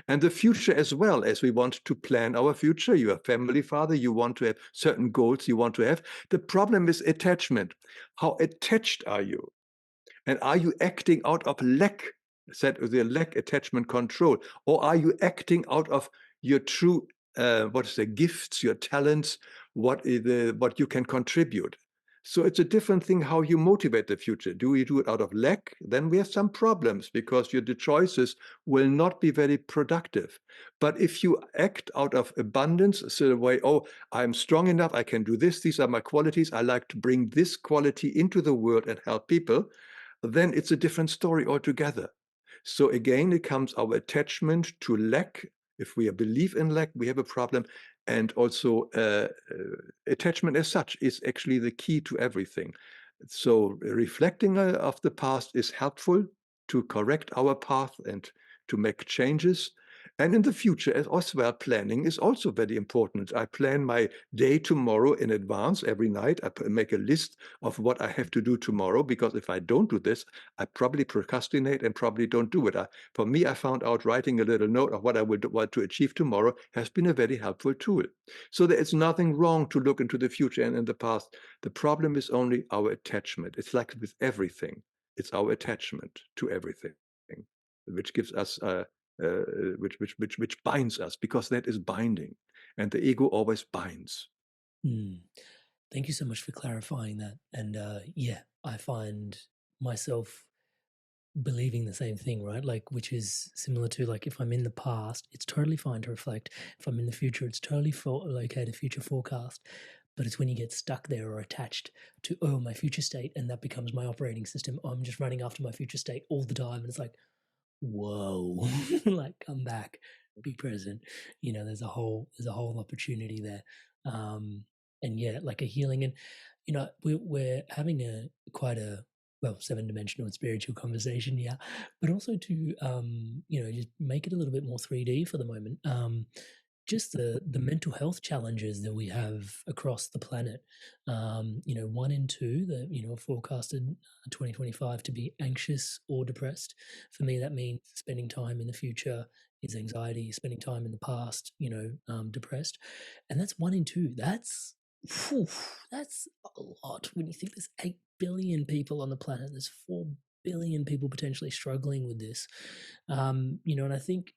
And the future as well, as we want to plan our future. You're a family father, you want to have certain goals you want to have. The problem is attachment. How attached are you? And are you acting out of lack, the lack attachment control, or are you acting out of your true gifts, your talents, what you can contribute? So it's a different thing how you motivate the future. Do you do it out of lack? Then we have some problems, because the choices will not be very productive. But if you act out of abundance, so the way, oh, I'm strong enough, I can do this, these are my qualities, I like to bring this quality into the world and help people, then it's a different story altogether. So again, it comes our attachment to lack. If we believe in lack, we have a problem. And also attachment as such is actually the key to everything. So reflecting of the past is helpful to correct our path and to make changes. And in the future, as well, planning is also very important. I plan my day tomorrow in advance every night. I make a list of what I have to do tomorrow, because if I don't do this, I probably procrastinate and probably don't do it. For me, I found out writing a little note of what I would want to achieve tomorrow has been a very helpful tool. So there is nothing wrong to look into the future and in the past. The problem is only our attachment. It's like with everything. It's our attachment to everything, which gives us which binds us, because that is binding, and the ego always binds. Thank you so much for clarifying that. And yeah, I find myself believing the same thing, right? Like, which is similar to, like, if I'm in the past, it's totally fine to reflect. If I'm in the future, it's totally okay to future forecast. But it's when you get stuck there or attached to, oh, my future state, and that becomes my operating system. I'm just running after my future state all the time. And it's like, whoa, like, come back, be present. You know, there's a whole opportunity there. And yeah, like a healing. And, you know, we're having quite a, well, 7-dimensional and spiritual conversation, yeah, but also to, you know, just make it a little bit more 3D for the moment. Just the mental health challenges that we have across the planet. You know, 1 in 2 that, you know, forecasted 2025 to be anxious or depressed. For me, that means spending time in the future is anxiety, spending time in the past, you know, depressed. And that's 1 in 2. That's a lot when you think there's 8 billion people on the planet. There's 4 billion people potentially struggling with this. You know, and I think,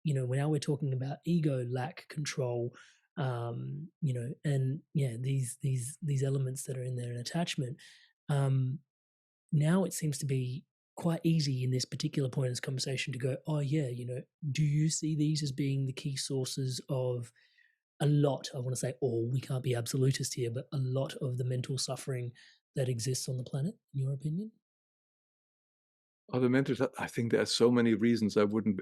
you know, now we're talking about ego, lack control, you know, and yeah, these elements that are in there, and attachment. Now it seems to be quite easy in this particular point in this conversation to go, oh yeah, you know, do you see these as being the key sources of a lot, I want to say all, we can't be absolutist here, but a lot of the mental suffering that exists on the planet, in your opinion? The mental, I think there are so many reasons. I wouldn't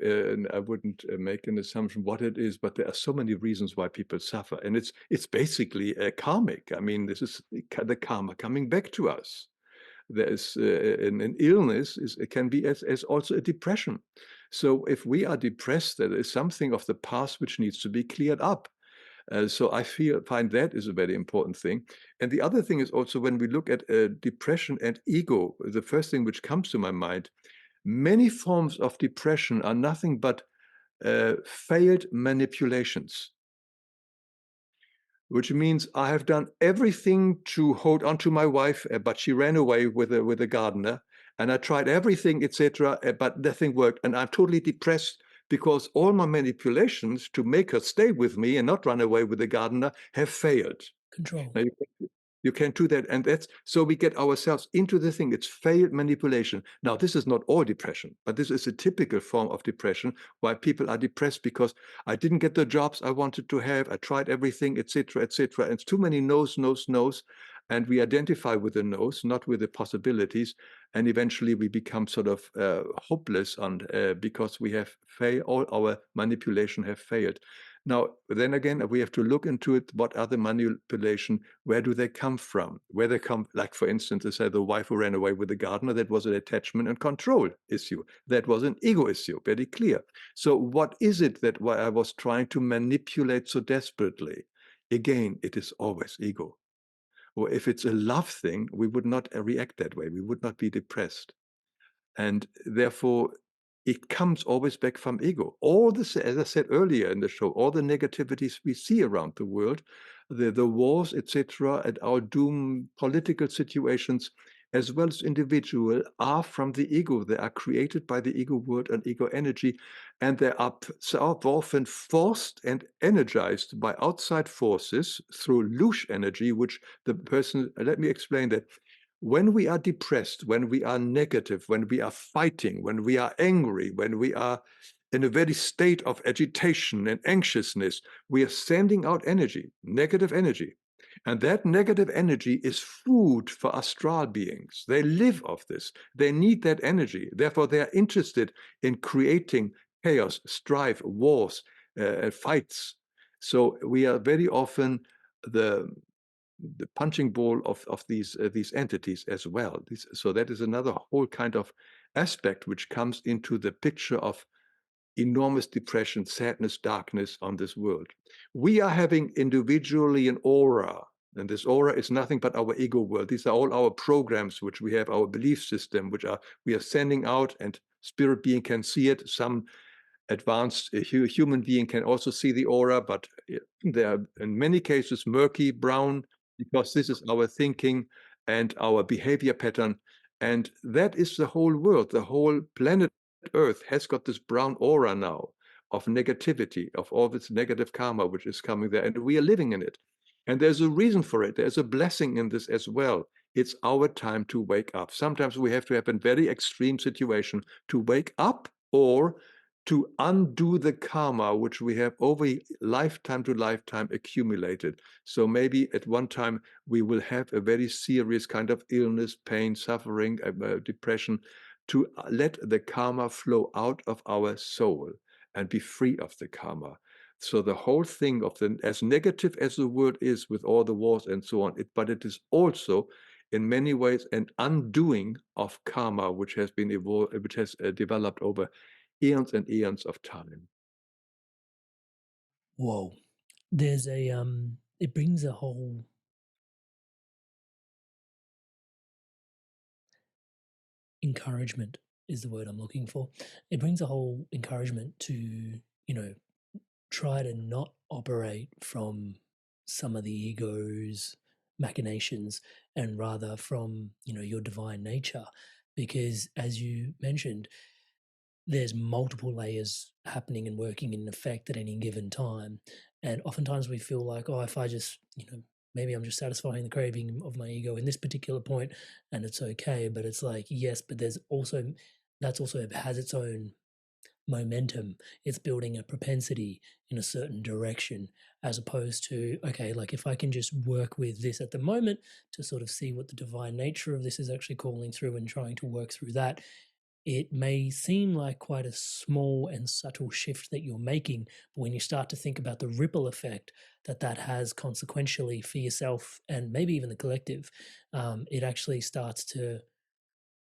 make an assumption what it is, but there are so many reasons why people suffer, and it's basically karmic. I mean, this is the karma coming back to us. There is an illness. It can be as also a depression. So if we are depressed, there is something of the past which needs to be cleared up. So I find that is a very important thing. And the other thing is also, when we look at depression and ego, the first thing which comes to my mind, many forms of depression are nothing but failed manipulations, which means I have done everything to hold on to my wife, but she ran away with a gardener, and I tried everything, etc., but nothing worked, and I'm totally depressed because all my manipulations to make her stay with me and not run away with the gardener have failed. Control. Now, you can't do that. And that's, so we get ourselves into the thing. It's failed manipulation. Now, this is not all depression, but this is a typical form of depression, why people are depressed because I didn't get the jobs I wanted to have. I tried everything, etc., etc. And it's too many no's, no's, no's. And we identify with the no's, not with the possibilities. And eventually we become sort of hopeless because we have failed, all our manipulation have failed. Now, then again, we have to look into it. What are the manipulation? Where do they come from? Where they come, like, for instance, they say the wife who ran away with the gardener, that was an attachment and control issue. That was an ego issue, very clear. So what is it that I was trying to manipulate so desperately? Again, it is always ego. Or if it's a love thing, we would not react that way. We would not be depressed. And therefore, it comes always back from ego. All this, as I said earlier in the show, all the negativities we see around the world, the wars, etc., and our doom, political situations, as well as individual, are from the ego. They are created by the ego word and ego energy, and they are so often forced and energized by outside forces through louche energy, which the person, let me explain that. When we are depressed, when we are negative, when we are fighting, when we are angry, when we are in a very state of agitation and anxiousness, we are sending out energy, negative energy. And that negative energy is food for astral beings. They live off this. They need that energy. Therefore, they are interested in creating chaos, strife, wars, fights. So we are very often the punching ball of these entities as well. So that is another whole kind of aspect which comes into the picture of enormous depression, sadness, darkness on this world. We are having individually an aura, and this aura is nothing but our ego world. These are all our programs, which we have, our belief system, which we are sending out, and spirit being can see it. Some advanced human being can also see the aura, but they are in many cases murky, brown, because this is our thinking and our behavior pattern. And that is the whole world. The whole planet Earth has got this brown aura now of negativity, of all this negative karma which is coming there, and we are living in it. And there's a reason for it. There's a blessing in this as well. It's our time to wake up. Sometimes we have to have a very extreme situation to wake up, or to undo the karma which we have over lifetime to lifetime accumulated. So maybe at one time we will have a very serious kind of illness, pain, suffering, depression, to let the karma flow out of our soul and be free of the karma. So the whole thing of as negative as the world is with all the wars and so on, but it is also in many ways an undoing of karma which has been developed over eons and eons of time. Whoa. There's it brings a whole encouragement is the word I'm looking for. It brings a whole encouragement to, try to not operate from some of the ego's machinations, and rather from, your divine nature. Because as you mentioned, there's multiple layers happening and working in effect at any given time. And oftentimes we feel like, oh, if I just, maybe I'm just satisfying the craving of my ego in this particular point and it's okay. But it's like, yes, but that's also has its own momentum. It's building a propensity in a certain direction, as opposed to, okay, like if I can just work with this at the moment to sort of see what the divine nature of this is actually calling through and trying to work through that. It may seem like quite a small and subtle shift that you're making, but when you start to think about the ripple effect that has consequentially for yourself and maybe even the collective, it actually starts to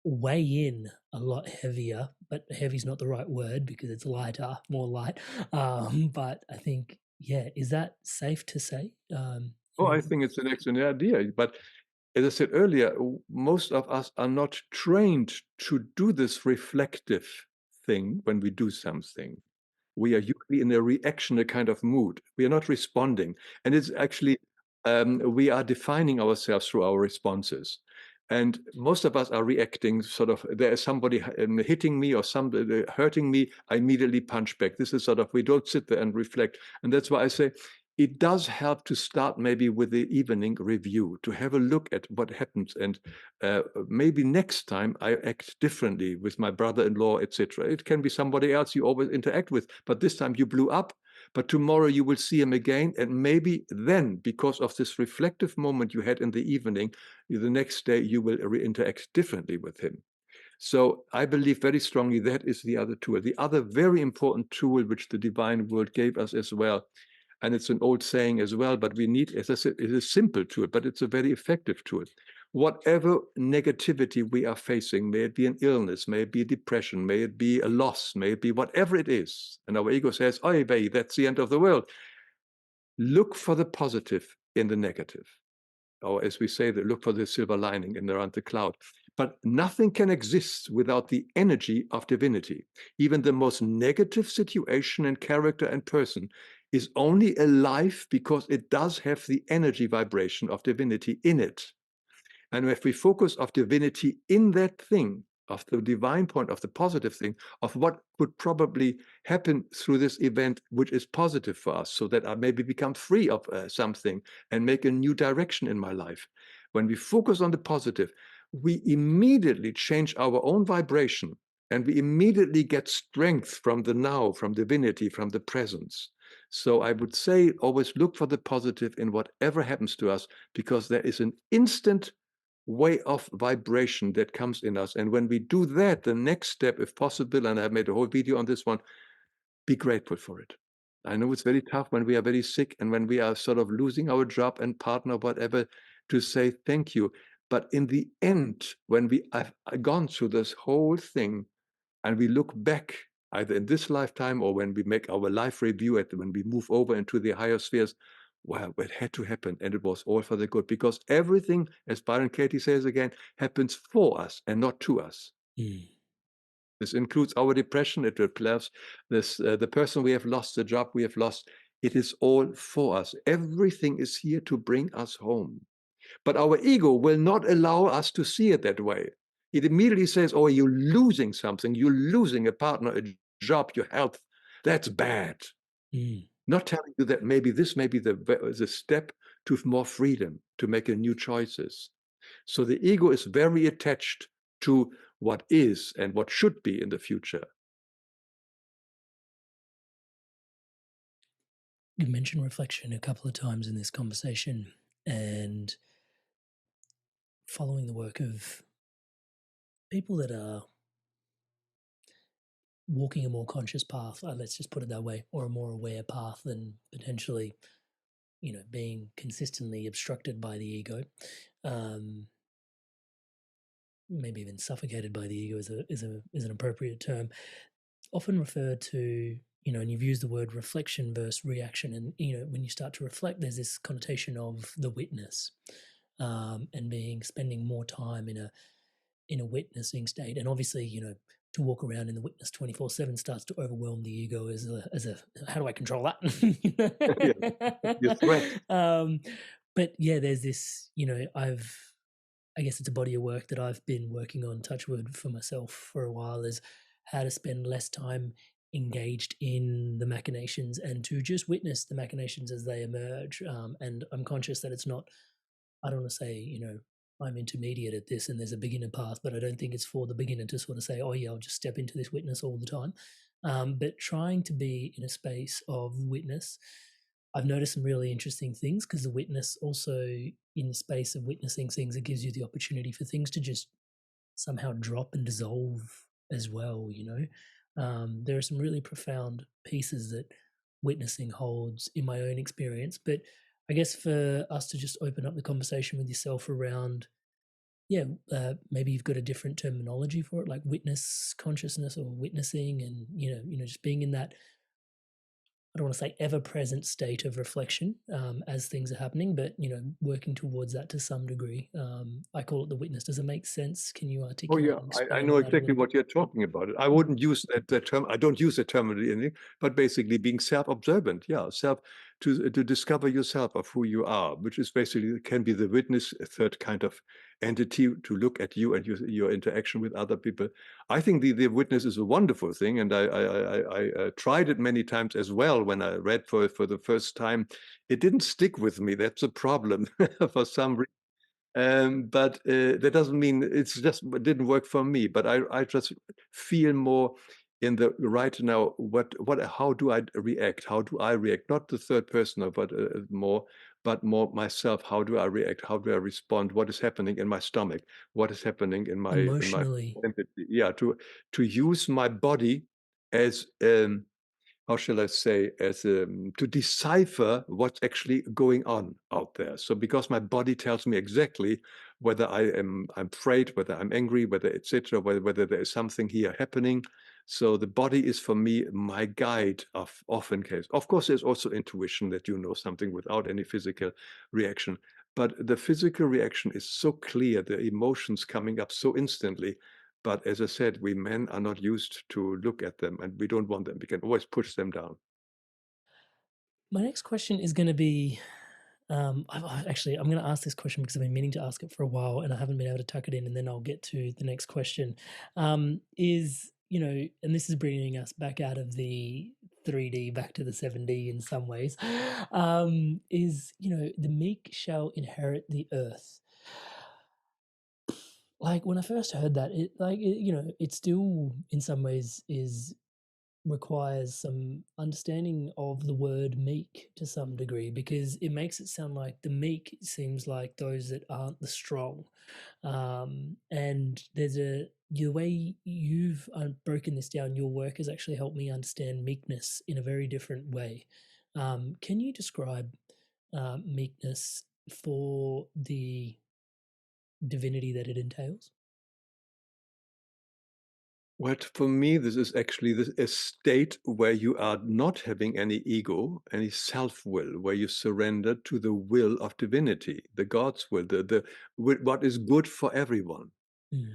weigh in a lot heavier. But heavy is not the right word because it's lighter, more light. But I think, is that safe to say? I think it's an excellent idea. But as I said earlier, most of us are not trained to do this reflective thing when we do something. We are usually in a reactionary kind of mood. We are not responding. And it's actually, we are defining ourselves through our responses. And most of us are reacting sort of, there is somebody hitting me or somebody hurting me, I immediately punch back. This is sort of, we don't sit there and reflect. And that's why I say, it does help to start maybe with the evening review, to have a look at what happens, and maybe next time I act differently with my brother-in-law, etc. It can be somebody else you always interact with, but this time you blew up, but tomorrow you will see him again, and maybe then, because of this reflective moment you had in the evening, the next day you will interact differently with him. So I believe very strongly that is the other tool. The other very important tool which the divine world gave us as well, and it's an old saying as well, but we need, as I said, it is a simple tool, but it's a very effective tool. Whatever negativity we are facing, may it be an illness, may it be a depression, may it be a loss, may it be whatever it is, and our ego says, oh, baby, that's the end of the world. Look for the positive in the negative. Or as we say, look for the silver lining in around the cloud. But nothing can exist without the energy of divinity. Even the most negative situation and character and person is only alive because it does have the energy vibration of divinity in it. And if we focus of divinity in that thing, of the divine point, of the positive thing, of what could probably happen through this event, which is positive for us, so that I maybe become free of something and make a new direction in my life. When we focus on the positive, we immediately change our own vibration, and we immediately get strength from the now, from divinity, from the presence. So I would say always look for the positive in whatever happens to us, because there is an instant way of vibration that comes in us. And when we do that, the next step, if possible, and I've made a whole video on this one, be grateful for it. I know it's very tough when we are very sick and when we are sort of losing our job and partner, whatever, to say thank you. But in the end, when we have gone through this whole thing and we look back either in this lifetime or when we make our life review, when we move over into the higher spheres. Well, it had to happen, and it was all for the good, because everything, as Byron Katie says again, happens for us and not to us. This includes our depression. It includes this, the person we have lost, the job we have lost. It is all for us. Everything is here to bring us home. But our ego will not allow us to see it that way. It immediately says, oh, you're losing something. You're losing a partner, a job, your health. That's bad. Not telling you that maybe this may be the step to more freedom, to make new choices. So the ego is very attached to what is and what should be in the future. You mentioned reflection a couple of times in this conversation, and following the work of people that are walking a more conscious path, let's just put it that way, or a more aware path than potentially, being consistently obstructed by the ego. Maybe even suffocated by the ego is an appropriate term. Often referred to, and you've used the word reflection versus reaction. And, when you start to reflect, there's this connotation of the witness, and spending more time in a witnessing state. And obviously, to walk around in the witness 24/7 starts to overwhelm the ego as a how do I control that? Your threat. But yeah, there's this, I guess it's a body of work that I've been working on, touch wood, for myself for a while, is how to spend less time engaged in the machinations and to just witness the machinations as they emerge. And I'm conscious that it's not, I don't want to say, I'm intermediate at this and there's a beginner path, but I don't think it's for the beginner to sort of say, oh yeah, I'll just step into this witness all the time. But trying to be in a space of witness, I've noticed some really interesting things, because the witness also, in the space of witnessing things, it gives you the opportunity for things to just somehow drop and dissolve as well. There are some really profound pieces that witnessing holds in my own experience. But I guess for us to just open up the conversation with yourself around, maybe you've got a different terminology for it, like witness consciousness or witnessing, and just being in that, I don't want to say ever-present state of reflection as things are happening, but working towards that to some degree. I call it the witness. Does it make sense? Can you articulate? Oh yeah, I know exactly what you're talking about. I wouldn't use that term. I don't use that term in anything, but basically being self-observant. Yeah, to discover yourself of who you are, which is basically can be the witness, a third kind of entity to look at you and your interaction with other people. I think the witness is a wonderful thing, and I tried it many times as well. When I read for the first time, it didn't stick with me. That's a problem for some reason. But that doesn't mean it didn't work for me. But I just feel more in the right now. How do I react? How do I react? Not the third person, but more myself. How do I react? How do I respond? What is happening in my stomach? What is happening in my emotionally? empathy? Yeah, to use my body as how shall I say, as to decipher what's actually going on out there. So because my body tells me exactly whether I'm afraid, whether I'm angry, whether etc., whether there is something here happening. So the body is for me my guide often case. Of course, there's also intuition that you know something without any physical reaction. But the physical reaction is so clear, the emotions coming up so instantly. But as I said, we men are not used to look at them, and we don't want them. We can always push them down. My next question is going to be, I'm going to ask this question because I've been meaning to ask it for a while and I haven't been able to tuck it in, and then I'll get to the next question. And this is bringing us back out of the 3D back to the 7D in some ways, the meek shall inherit the earth. Like when I first heard that, it still in some ways requires some understanding of the word meek to some degree, because it makes it sound like the meek seems like those that aren't the strong. And there's the way you've broken this down, your work has actually helped me understand meekness in a very different way. Can you describe meekness for the divinity that it entails? Well, for me, this is actually a state where you are not having any ego, any self-will, where you surrender to the will of divinity, the God's will, what is good for everyone.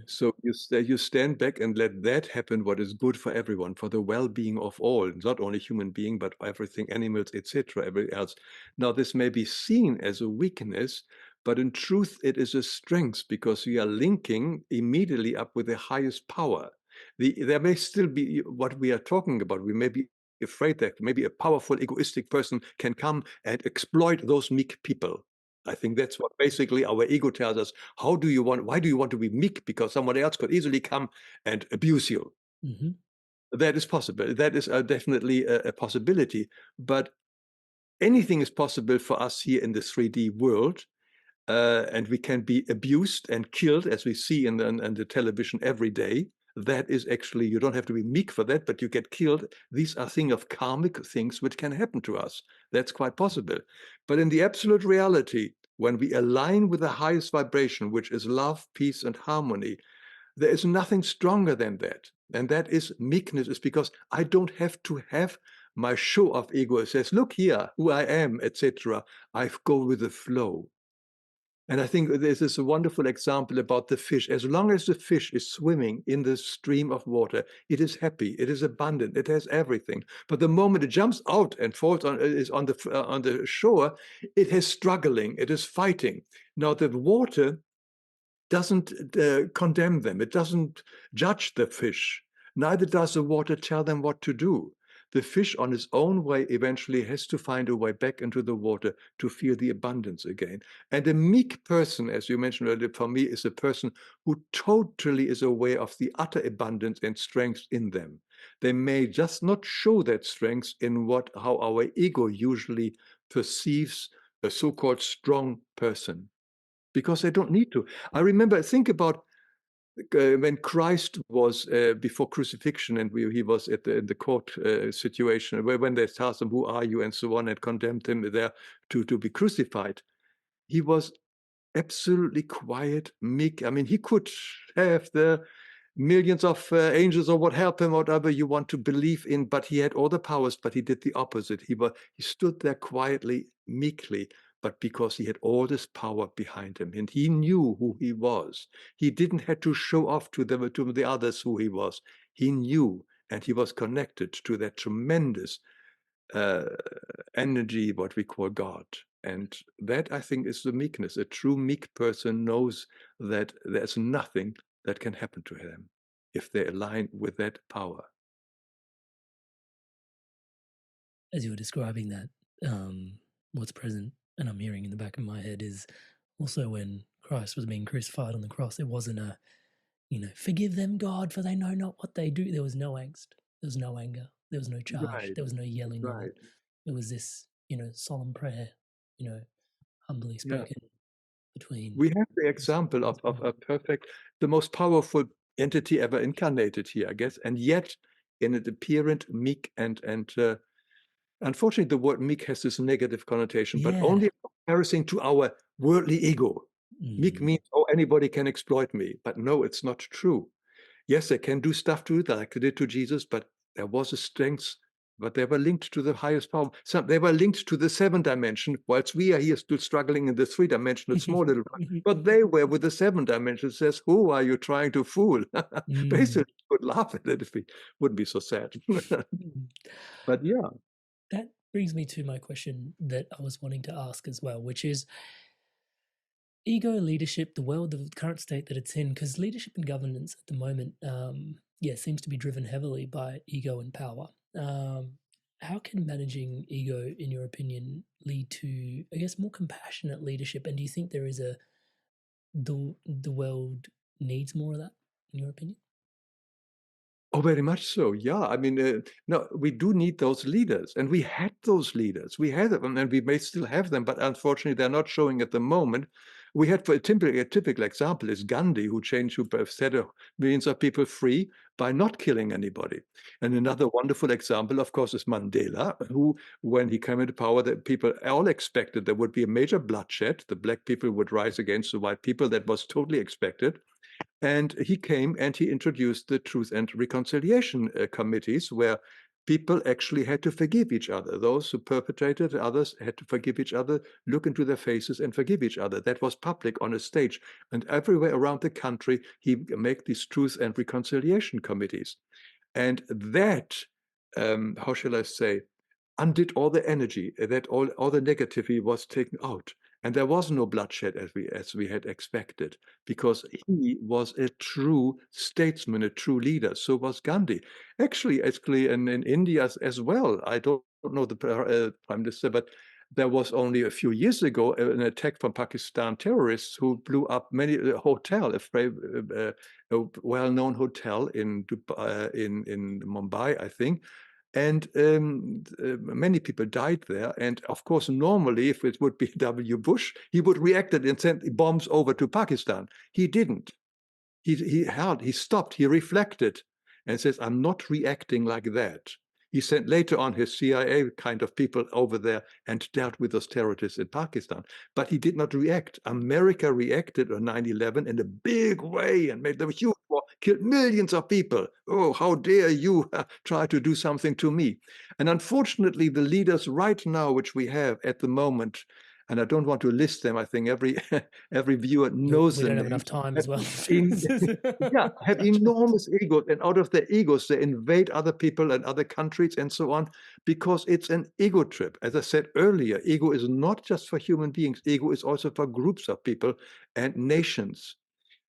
So you stand back and let that happen, what is good for everyone, for the well-being of all, not only human being, but everything, animals, etc., everything else. Now, this may be seen as a weakness, but in truth, it is a strength because we are linking immediately up with the highest power. There may still be what we are talking about. We may be afraid that maybe a powerful, egoistic person can come and exploit those meek people. I think that's what basically our ego tells us. Why do you want to be meek? Because someone else could easily come and abuse you. That is possible. That is definitely a possibility. But anything is possible for us here in the 3D world. And we can be abused and killed, as we see in the television every day. That is actually, you don't have to be meek for that, but you get killed. These are things of karmic things which can happen to us. That's quite possible. But in the absolute reality, when we align with the highest vibration, which is love, peace, and harmony, there is nothing stronger than that. And that is meekness, is because I don't have to have my show of ego. It says, look here, who I am, etc. I go with the flow. And I think this is a wonderful example about the fish. As long as the fish is swimming in the stream of water, it is happy, it is abundant, it has everything. But the moment it jumps out and falls is on the shore, it is struggling, it is fighting. Now the water doesn't condemn them, it doesn't judge the fish. Neither does the water tell them what to do. The fish on its own way eventually has to find a way back into the water to feel the abundance again. And a meek person, as you mentioned earlier, for me, is a person who totally is aware of the utter abundance and strength in them. They may just not show that strength in how our ego usually perceives a so-called strong person, because they don't need to. I remember, think about when Christ was before crucifixion, and he was at the court situation, when they asked him, who are you, and so on, and condemned him there to be crucified. He was absolutely quiet, meek. I mean, he could have the millions of angels or what help him, whatever you want to believe in, but he had all the powers, but he did the opposite. He stood there quietly, meekly, but because he had all this power behind him, and he knew who he was. He didn't have to show off to the others who he was. He knew, and he was connected to that tremendous energy, what we call God. And that, I think, is the meekness. A true meek person knows that there's nothing that can happen to them if they align with that power. As you were describing that, what's present, and I'm hearing in the back of my head, is also when Christ was being crucified on the cross, it wasn't a, forgive them, God, for they know not what they do. There was no angst. There was no anger. There was no charge. Right. There was no yelling. Right. It was this, solemn prayer, humbly spoken between. We have the example of a perfect, the most powerful entity ever incarnated here, I guess, and yet in an apparent meek and unfortunately, the word meek has this negative connotation, but only in comparison to our worldly ego. Meek means, oh, anybody can exploit me. But no, it's not true. Yes, they can do stuff to it, like they did to Jesus, but there was a strength, but they were linked to the highest power. They were linked to the 7th dimension, whilst we are here still struggling in the 3-dimensional small little one. But they were with the 7th dimension. It says, who are you trying to fool? Basically, we would laugh at it if we wouldn't be so sad. But yeah. That brings me to my question that I was wanting to ask as well, which is ego, leadership, the world, the current state that it's in, because leadership and governance at the moment, seems to be driven heavily by ego and power. How can managing ego, in your opinion, lead to, I guess, more compassionate leadership? And do you think there is the world needs more of that, in your opinion? Oh, very much so. Yeah. I mean, no, we do need those leaders, and we had those leaders. We had them, and we may still have them, but unfortunately, they're not showing at the moment. We had, for a typical example, is Gandhi, who set millions of people free by not killing anybody. And another wonderful example, of course, is Mandela, who, when he came into power, that people all expected there would be a major bloodshed. The black people would rise against the white people. That was totally expected. And he came and he introduced the Truth and Reconciliation committees, where people actually had to forgive each other. Those who perpetrated, the others had to forgive each other, look into their faces and forgive each other. That was public on a stage. And everywhere around the country, he made these Truth and Reconciliation committees. And that, how shall I say, undid all the energy, that all the negativity was taken out. And there was no bloodshed as we had expected, because he was a true statesman, a true leader. So was Gandhi. Actually, in India as well. I don't know the prime minister, but there was only a few years ago an attack from Pakistan terrorists who blew up many hotel, a well-known hotel in Mumbai, I think. And many people died there. And of course, normally, if it would be W. Bush, he would react and send bombs over to Pakistan. He didn't. He stopped, he reflected and says, I'm not reacting like that. He sent later on his CIA kind of people over there and dealt with those terrorists in Pakistan. But he did not react. America reacted on 9/11 in a big way and made them huge war, killed millions of people. Oh, how dare you try to do something to me? And unfortunately, the leaders right now, which we have at the moment, and I don't want to list them, I think every viewer knows them. We don't have enough time as well. Have enormous egos, and out of their egos, they invade other people and other countries and so on, because it's an ego trip. As I said earlier, ego is not just for human beings. Ego is also for groups of people and nations.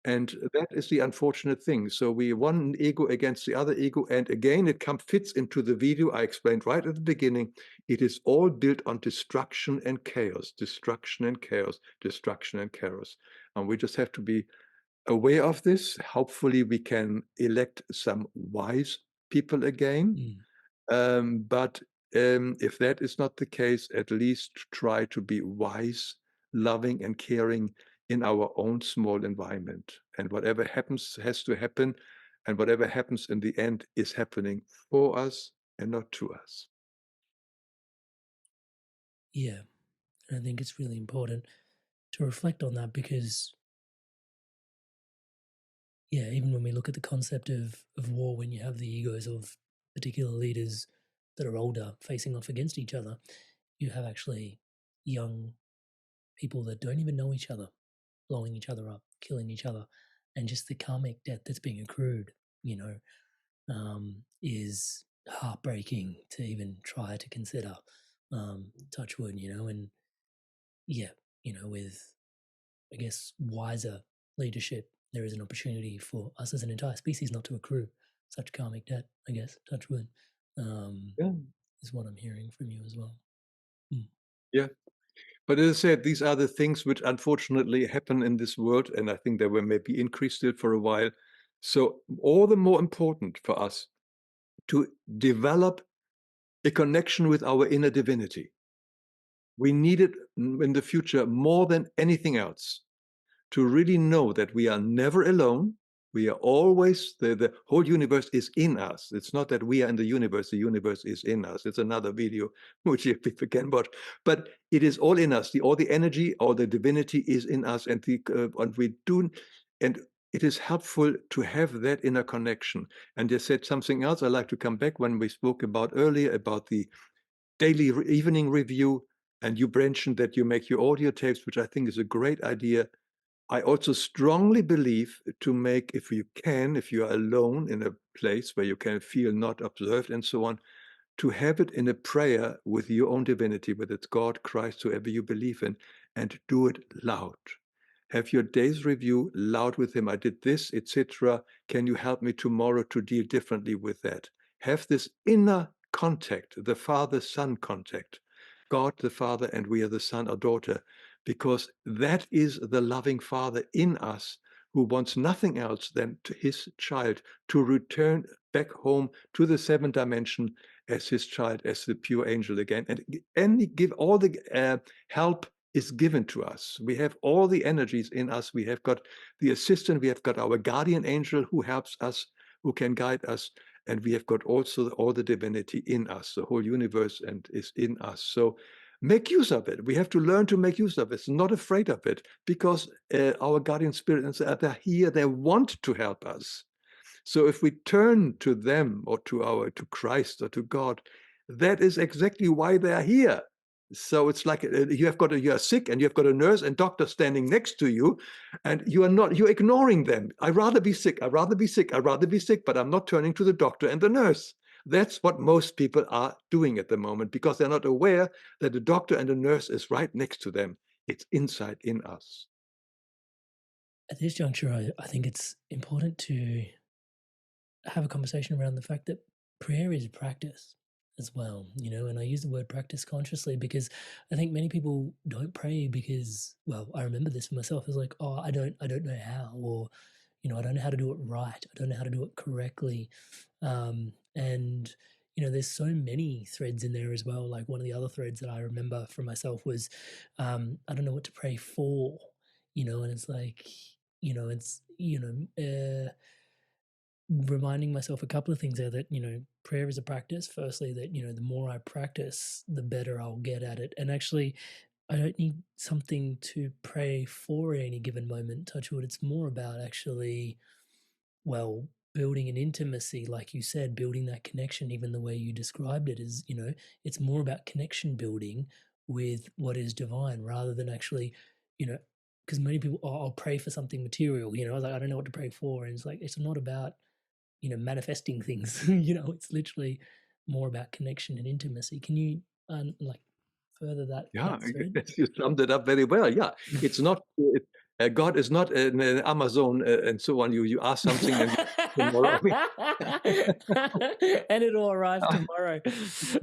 And that is the unfortunate thing. So we one ego against the other ego. And again, it fits into the video I explained right at the beginning. It is all built on destruction and chaos, destruction and chaos, destruction and chaos. And we just have to be aware of this. Hopefully we can elect some wise people again. But if that is not the case, at least try to be wise, loving and caring in our own small environment. And whatever happens has to happen. And whatever happens in the end is happening for us and not to us. Yeah, and I think it's really important to reflect on that, because yeah, even when we look at the concept of war, when you have the egos of particular leaders that are older facing off against each other, you have actually young people that don't even know each other, blowing each other up, killing each other, and just the karmic debt that's being accrued, is heartbreaking to even try to consider. Touch wood, and yeah, with, I guess, wiser leadership, there is an opportunity for us as an entire species not to accrue such karmic debt, I guess, touch wood, is what I'm hearing from you as well. Yeah. But as I said, these are the things which unfortunately happen in this world, and I think they will maybe increase still for a while. So all the more important for us to develop a connection with our inner divinity. We need it in the future more than anything else, to really know that we are never alone. We are always, the whole universe is in us. It's not that we are in the universe is in us. It's another video which you can watch. But it is all in us. All the energy, all the divinity is in us. And it is helpful to have that inner connection. And you said something else. I like to come back when we spoke about earlier about the daily evening review. And you mentioned that you make your audio tapes, which I think is a great idea. I also strongly believe to make, if you are alone in a place where you can feel not observed and so on, to have it in a prayer with your own divinity, whether it's God, Christ, whoever you believe in, and do it loud. Have your day's review loud with him. I did this, etc. Can you help me tomorrow to deal differently with that? Have this inner contact, the father-son contact. God the Father and we are the son or daughter, because that is the loving Father in us who wants nothing else than to his child to return back home to the seventh dimension as his child, as the pure angel again, and give all the help is given to us. We have all the energies in us. We have got the assistant. We have got our guardian angel who helps us, who can guide us. And we have got also all the divinity in us, the whole universe, and is in us. So make use of it. We have to learn to make use of it, not afraid of it, because our guardian spirit, they're here, they want to help us. So if we turn to them or to Christ or to God, that is exactly why they are here. So it's like you are sick and you've got a nurse and doctor standing next to you, and you're ignoring them. I'd rather be sick, but I'm not turning to the doctor and the nurse. That's what most people are doing at the moment, because they're not aware that the doctor and the nurse is right next to them. It's inside in us. At this juncture, I think it's important to have a conversation around the fact that prayer is a practice as well, and I use the word practice consciously because I think many people don't pray because, well, I remember this for myself. It's like, I don't know how, or, I don't know how to do it right. I don't know how to do it correctly. And, there's so many threads in there as well. Like one of the other threads that I remember for myself was, I don't know what to pray for, and it's like, reminding myself a couple of things there that, prayer is a practice. Firstly, that, the more I practice, the better I'll get at it. And actually, I don't need something to pray for at any given moment, touch wood. It's more about actually, well, building an intimacy, like you said, building that connection, even the way you described it is, it's more about connection building with what is divine rather than actually, because many people, I'll pray for something material, like, I don't know what to pray for. And it's like, it's not about, manifesting things, it's literally more about connection and intimacy. Can you further that? Yeah, that you summed it up very well. Yeah, it's not, God is not an Amazon and so on. You ask something and tomorrow. And it'll arrive tomorrow.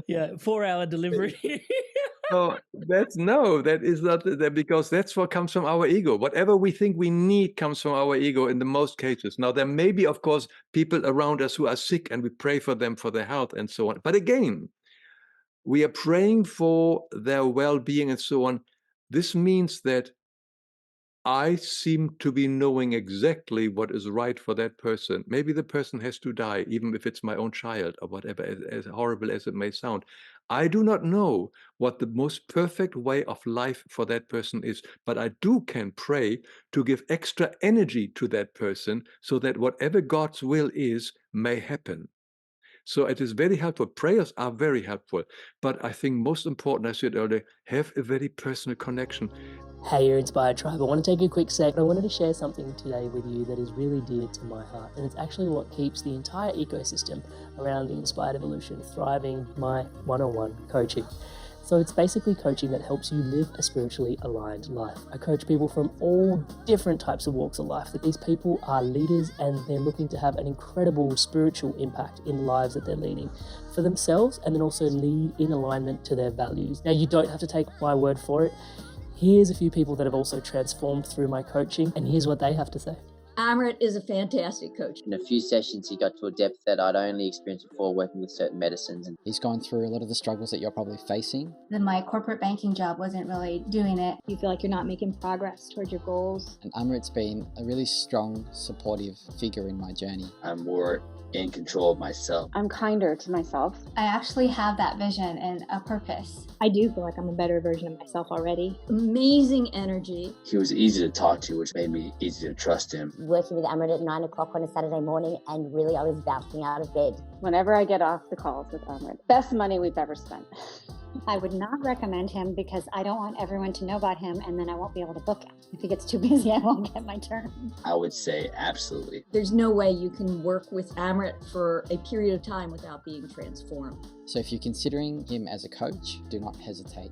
Yeah, 4-hour delivery. That is not that, because that's what comes from our ego. Whatever we think we need comes from our ego in the most cases. Now, there may be, of course, people around us who are sick and we pray for them for their health and so on. But again, we are praying for their well-being and so on. This means that I seem to be knowing exactly what is right for that person. Maybe the person has to die, even if it's my own child or whatever, as horrible as it may sound. I do not know what the most perfect way of life for that person is, but I can pray to give extra energy to that person so that whatever God's will is may happen. So it is very helpful. Prayers are very helpful. But I think most important, as I said earlier, have a very personal connection. Hey, you're Inspired Tribe. I want to take a quick sec. I wanted to share something today with you that is really dear to my heart. And it's actually what keeps the entire ecosystem around the Inspired Evolution thriving, my one-on-one coaching. So it's basically coaching that helps you live a spiritually aligned life. I coach people from all different types of walks of life. These people are leaders and they're looking to have an incredible spiritual impact in the lives that they're leading for themselves, and then also lead in alignment to their values. Now, you don't have to take my word for it. Here's a few people that have also transformed through my coaching, and here's what they have to say. Amrit is a fantastic coach. In a few sessions, he got to a depth that I'd only experienced before working with certain medicines. And he's gone through a lot of the struggles that you're probably facing. Then my corporate banking job wasn't really doing it. You feel like you're not making progress towards your goals. And Amrit's been a really strong, supportive figure in my journey. I'm more in control of myself. I'm kinder to myself. I actually have that vision and a purpose. I do feel like I'm a better version of myself already. Amazing energy. He was easy to talk to, which made me easy to trust him. Working with Amrit at 9 o'clock on a Saturday morning, and really I was bouncing out of bed. Whenever I get off the calls with Amrit, best money we've ever spent. I would not recommend him because I don't want everyone to know about him and then I won't be able to book him. If he gets too busy, I won't get my turn. I would say absolutely. There's no way you can work with Amrit for a period of time without being transformed. So if you're considering him as a coach, do not hesitate,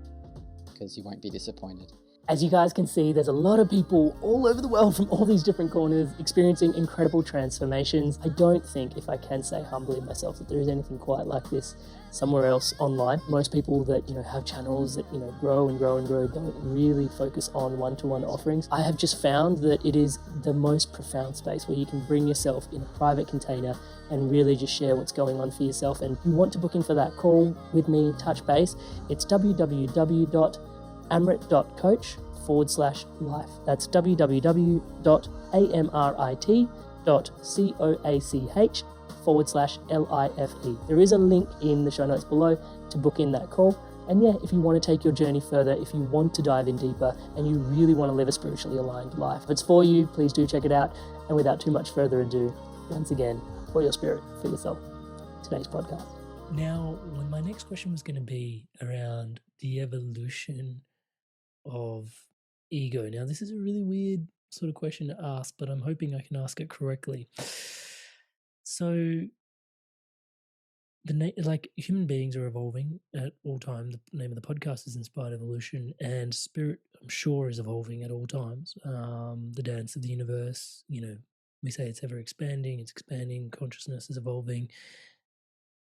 because you won't be disappointed. As you guys can see, there's a lot of people all over the world from all these different corners experiencing incredible transformations. I don't think, if I can say humbly myself, that there is anything quite like this somewhere else online. Most people that, have channels that, grow and grow and grow don't really focus on one-to-one offerings. I have just found that it is the most profound space where you can bring yourself in a private container and really just share what's going on for yourself. And if you want to book in for that call with me, touch base, it's www.amrit.coach/life. That's www.amrit.coach/LIFE. There is a link in the show notes below to book in that call. And yeah, if you want to take your journey further, if you want to dive in deeper, and you really want to live a spiritually aligned life, if it's for you, please do check it out. And without too much further ado, once again, for your spirit, for yourself, today's podcast. Now, my next question was going to be around the evolution of ego. Now, this is a really weird sort of question to ask, but I'm hoping I can ask it correctly. So, like human beings are evolving at all times. The name of the podcast is Inspired Evolution, and spirit, I'm sure, is evolving at all times. The dance of the universe, we say it's ever expanding, it's expanding, consciousness is evolving.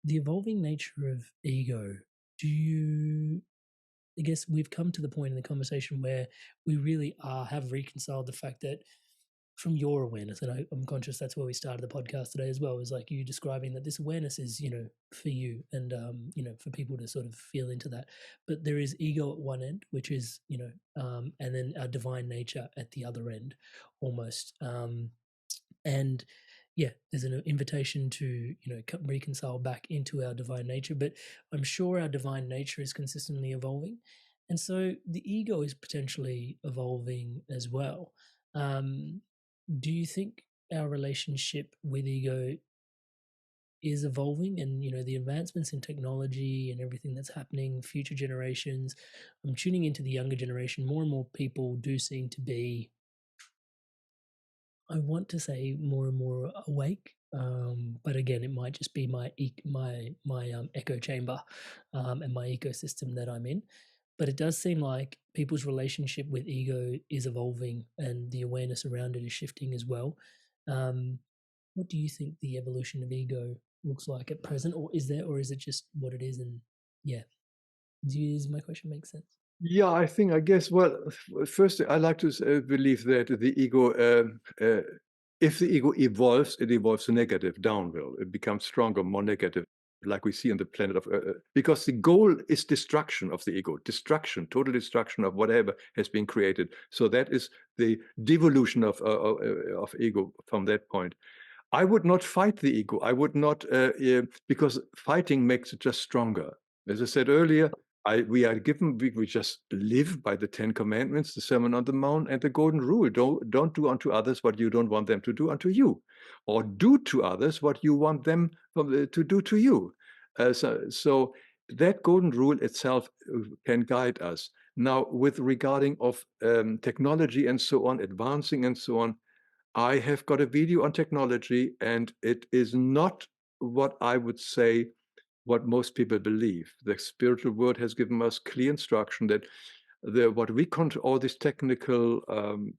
The evolving nature of ego, I guess we've come to the point in the conversation where we really have reconciled the fact that from your awareness, and I'm conscious that's where we started the podcast today as well, is like you describing that this awareness is, for you and, for people to sort of feel into that. But there is ego at one end, which is, and then our divine nature at the other end almost. And yeah, there's an invitation to, reconcile back into our divine nature, but I'm sure our divine nature is consistently evolving. And so the ego is potentially evolving as well. Do you think our relationship with ego is evolving, and the advancements in technology and everything that's happening, future generations? I'm tuning into the younger generation. More and more people do seem to be, I want to say, more and more awake. But again, it might just be my echo chamber and my ecosystem that I'm in. But it does seem like people's relationship with ego is evolving, and the awareness around it is shifting as well. What do you think the evolution of ego looks like at present, or is it just what it is? And yeah, does my question make sense? Yeah, I guess, well, first, I like to believe that the ego, if the ego evolves, it evolves negative, downhill. It becomes stronger, more negative, like we see on the planet of Earth. Because the goal is destruction of the ego, total destruction of whatever has been created. So that is the devolution of ego from that point. I would not fight the ego. I would not, because fighting makes it just stronger. As I said earlier, we just live by the 10 Commandments, the Sermon on the Mount, and the Golden Rule. Don't do unto others what you don't want them to do unto you, or do to others what you want them to do to you. So that Golden Rule itself can guide us. Now, with regarding of technology and so on, advancing and so on, I have got a video on technology, and it is not what I would say what most people believe. The spiritual world has given us clear instruction that what we control, all this technical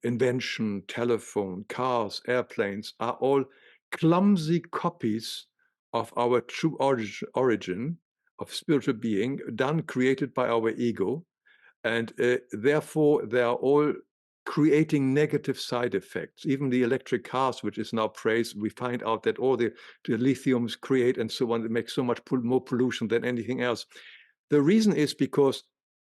invention, telephone, cars, airplanes, are all clumsy copies of our true origin of spiritual being, created by our ego. And therefore, they are all creating negative side effects. Even the electric cars, which is now praised, we find out that all the lithiums create and so on, it makes so much more pollution than anything else. The reason is because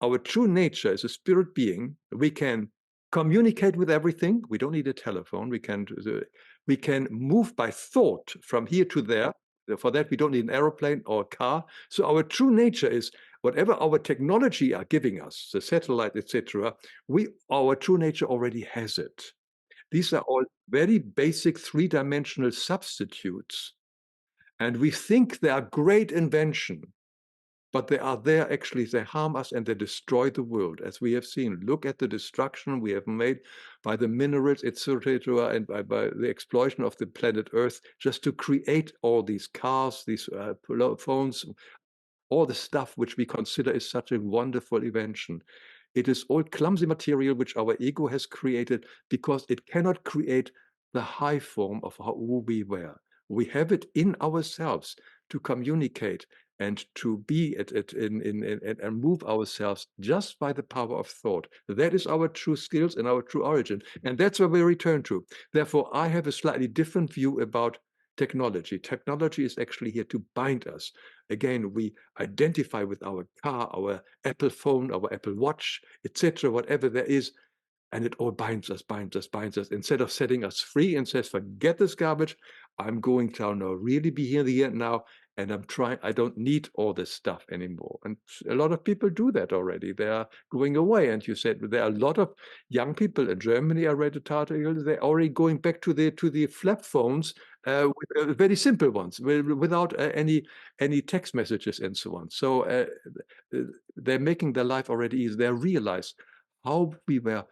our true nature is a spirit being. We can communicate with everything. We don't need a telephone. We can move by thought from here to there. For that, we don't need an aeroplane or a car. So our true nature is whatever our technology are giving us, the satellite, etc., our true nature already has it. These are all very basic three-dimensional substitutes. And we think they are great invention, but they are there actually, they harm us and they destroy the world, as we have seen. Look at the destruction we have made by the minerals, etc., and by the exploitation of the planet Earth, just to create all these cars, these phones, all the stuff which we consider is such a wonderful invention. It is all clumsy material which our ego has created because it cannot create the high form of who we were. We have it in ourselves to communicate and to be and move ourselves just by the power of thought. That is our true skills and our true origin. And that's where we return to. Therefore, I have a slightly different view about technology. Technology is actually here to bind us. Again, we identify with our car, our Apple phone, our Apple Watch, etc., whatever there is, and it all binds us. Instead of setting us free and says, forget this garbage, I'm going to now really be here in the end now and I don't need all this stuff anymore. And a lot of people do that already. They are going away. And you said there are a lot of young people in Germany, I read a article, they're already going back to the flap phones, with, very simple ones, without any text messages and so on. So they're making their life already easy. They realize how we were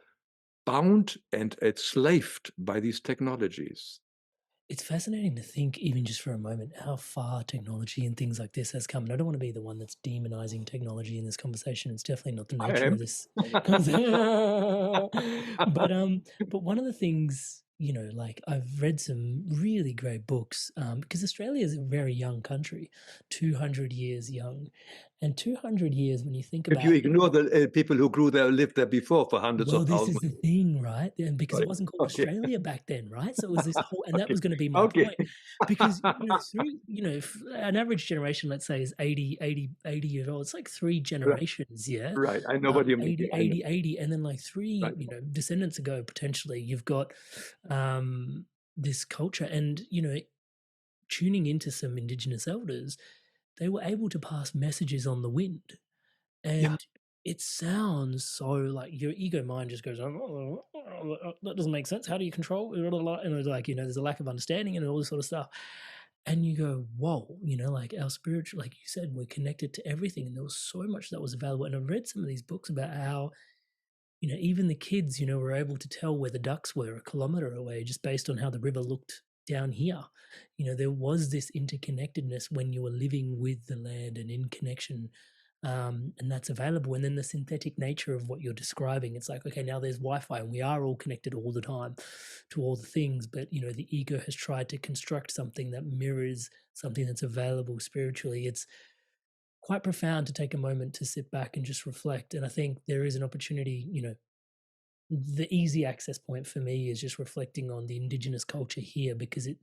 bound and enslaved by these technologies. It's fascinating to think, even just for a moment, how far technology and things like this has come. And I don't want to be the one that's demonizing technology in this conversation. It's definitely not the nature of this. But one of the things, you know, like I've read some really great books, because Australia is a very young country, 200 years young. And 200 years, when you think about if you ignore the people who lived there before for hundreds well, of this thousands. is the thing, right? And because Right. it wasn't called Okay. Australia back then, right? So it was this whole, and that Okay. was going to be my Okay. point. Because, if an average generation, let's say, is 80 years old, it's like three generations, yeah? Right. I know what you mean. 80, and then like three, Right. descendants ago, potentially, you've got this culture. And, tuning into some Indigenous elders, they were able to pass messages on the wind. And it sounds so like your ego mind just goes, oh, that doesn't make sense. How do you control? And it's like, there's a lack of understanding and all this sort of stuff. And you go, whoa, like our spiritual, like you said, we're connected to everything. And there was so much that was available. And I've read some of these books about how, even the kids, were able to tell where the ducks were a kilometer away just based on how the river looked down here. There was this interconnectedness when you were living with the land and in connection. And that's available. And then the synthetic nature of what you're describing, it's like, okay, now there's Wi-Fi and we are all connected all the time to all the things, but the ego has tried to construct something that mirrors something that's available spiritually. It's quite profound to take a moment to sit back and just reflect. And I think there is an opportunity, the easy access point for me is just reflecting on the Indigenous culture here, because it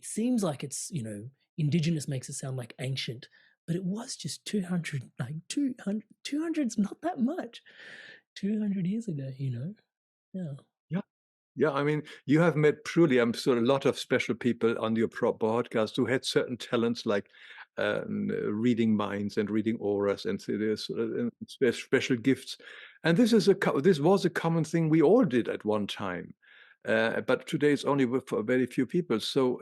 seems like it's, Indigenous makes it sound like ancient, but it was just 200, like 200's not that much. 200 years ago, Yeah. Yeah, I mean, you have met truly, I'm sure, a lot of special people on your podcast who had certain talents like reading minds and reading auras and special gifts. And this was a common thing we all did at one time. But today it's only for very few people. So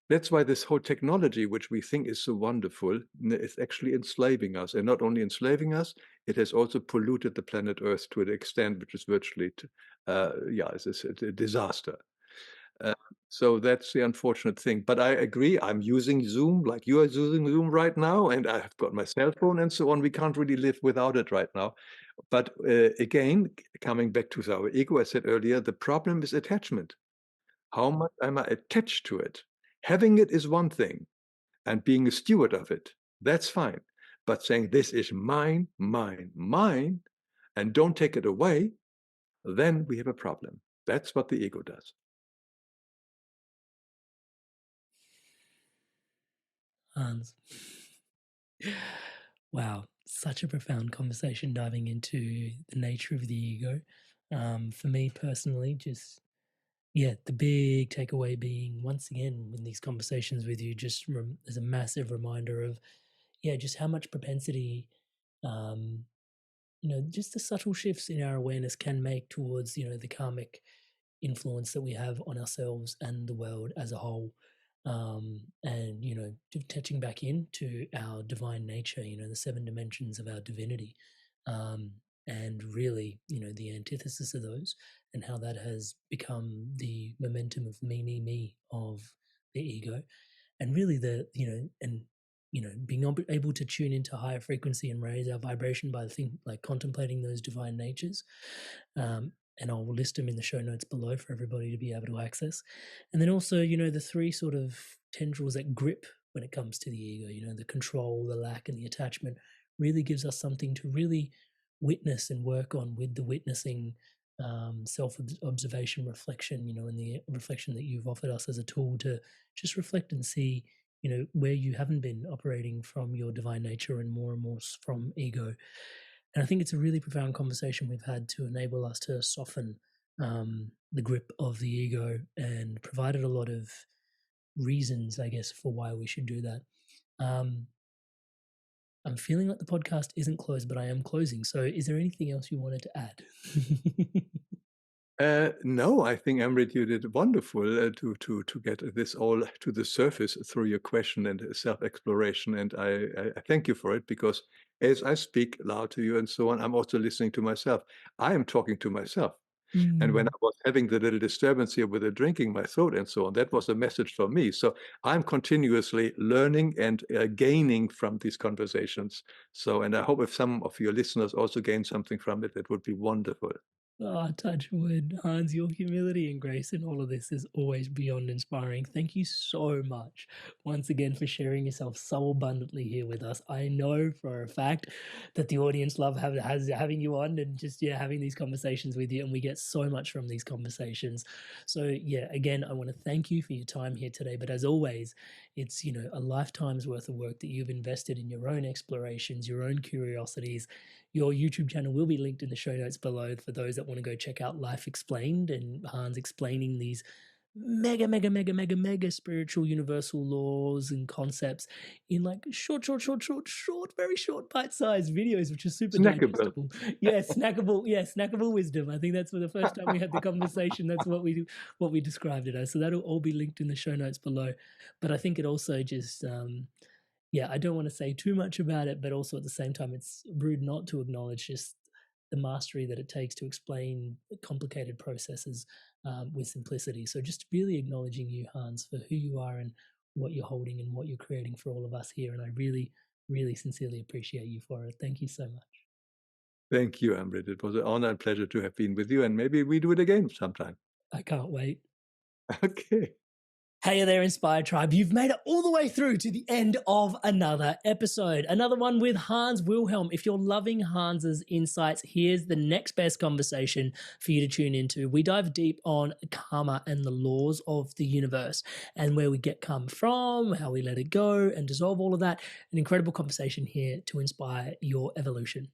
that's why this whole technology, which we think is so wonderful, is actually enslaving us. And not only enslaving us, it has also polluted the planet Earth to an extent which is virtually, it's a disaster. So that's the unfortunate thing. But I agree, I'm using Zoom like you are using Zoom right now, and I've got my cell phone and so on. We can't really live without it right now. But again, coming back to our ego, I said earlier, the problem is attachment. How much am I attached to it? Having it is one thing, and being a steward of it, that's fine. But saying this is mine, mine, mine, and don't take it away, then we have a problem. That's what the ego does. Hans. Wow, such a profound conversation diving into the nature of the ego. For me personally, just the big takeaway being, once again, in these conversations with you, just as a massive reminder of, just how much propensity, just the subtle shifts in our awareness can make towards, the karmic influence that we have on ourselves and the world as a whole. And, touching back into our divine nature, the 7 dimensions of our divinity. And really, the antithesis of those, and how that has become the momentum of me of the ego. And really being able to tune into higher frequency and raise our vibration by contemplating those divine natures. And I'll list them in the show notes below for everybody to be able to access. And then also, the 3 sort of tendrils that grip when it comes to the ego, the control, the lack, and the attachment, really gives us something to really witness and work on with the witnessing, self-observation, reflection, and the reflection that you've offered us as a tool to just reflect and see, where you haven't been operating from your divine nature and more from ego. And I think it's a really profound conversation we've had to enable us to soften the grip of the ego, and provided a lot of reasons, I guess, for why we should do that. I'm feeling like the podcast isn't closed, but I am closing. So is there anything else you wanted to add? No, I think, Amrit, you did wonderful to get this all to the surface through your question and self-exploration. And I thank you for it, because as I speak loud to you and so on, I'm also listening to myself. I am talking to myself. And when I was having the little disturbance here with the drinking, my throat and so on, that was a message for me. So I'm continuously learning and gaining from these conversations. So, and I hope if some of your listeners also gain something from it, that would be wonderful. Oh, touch wood. Hans, your humility and grace in all of this is always beyond inspiring. Thank you so much once again for sharing yourself so abundantly here with us. I know for a fact that the audience love having you on and just having these conversations with you, and we get so much from these conversations. So again, I want to thank you for your time here today. But as always, it's a lifetime's worth of work that you've invested in your own explorations, your own curiosities. Your YouTube channel will be linked in the show notes below for those that want to go check out Life Explained and Hans explaining these mega spiritual universal laws and concepts in like short, very short bite-sized videos, which are super digestible. Snackable wisdom. I think that's for the first time we had the conversation. That's what we described it as. So that'll all be linked in the show notes below. But I think it also just I don't want to say too much about it, but also at the same time, it's rude not to acknowledge just the mastery that it takes to explain complicated processes with simplicity. So just really acknowledging you, Hans, for who you are and what you're holding and what you're creating for all of us here. And I really, really sincerely appreciate you for it. Thank you so much. Thank you, Amrit. It was an honor and pleasure to have been with you, and maybe we do it again sometime. I can't wait. Okay. Hey there, Inspired Tribe. You've made it all the way through to the end of another episode. Another one with Hans Wilhelm. If you're loving Hans's insights, here's the next best conversation for you to tune into. We dive deep on karma and the laws of the universe and where we get karma from, how we let it go and dissolve all of that. An incredible conversation here to inspire your evolution.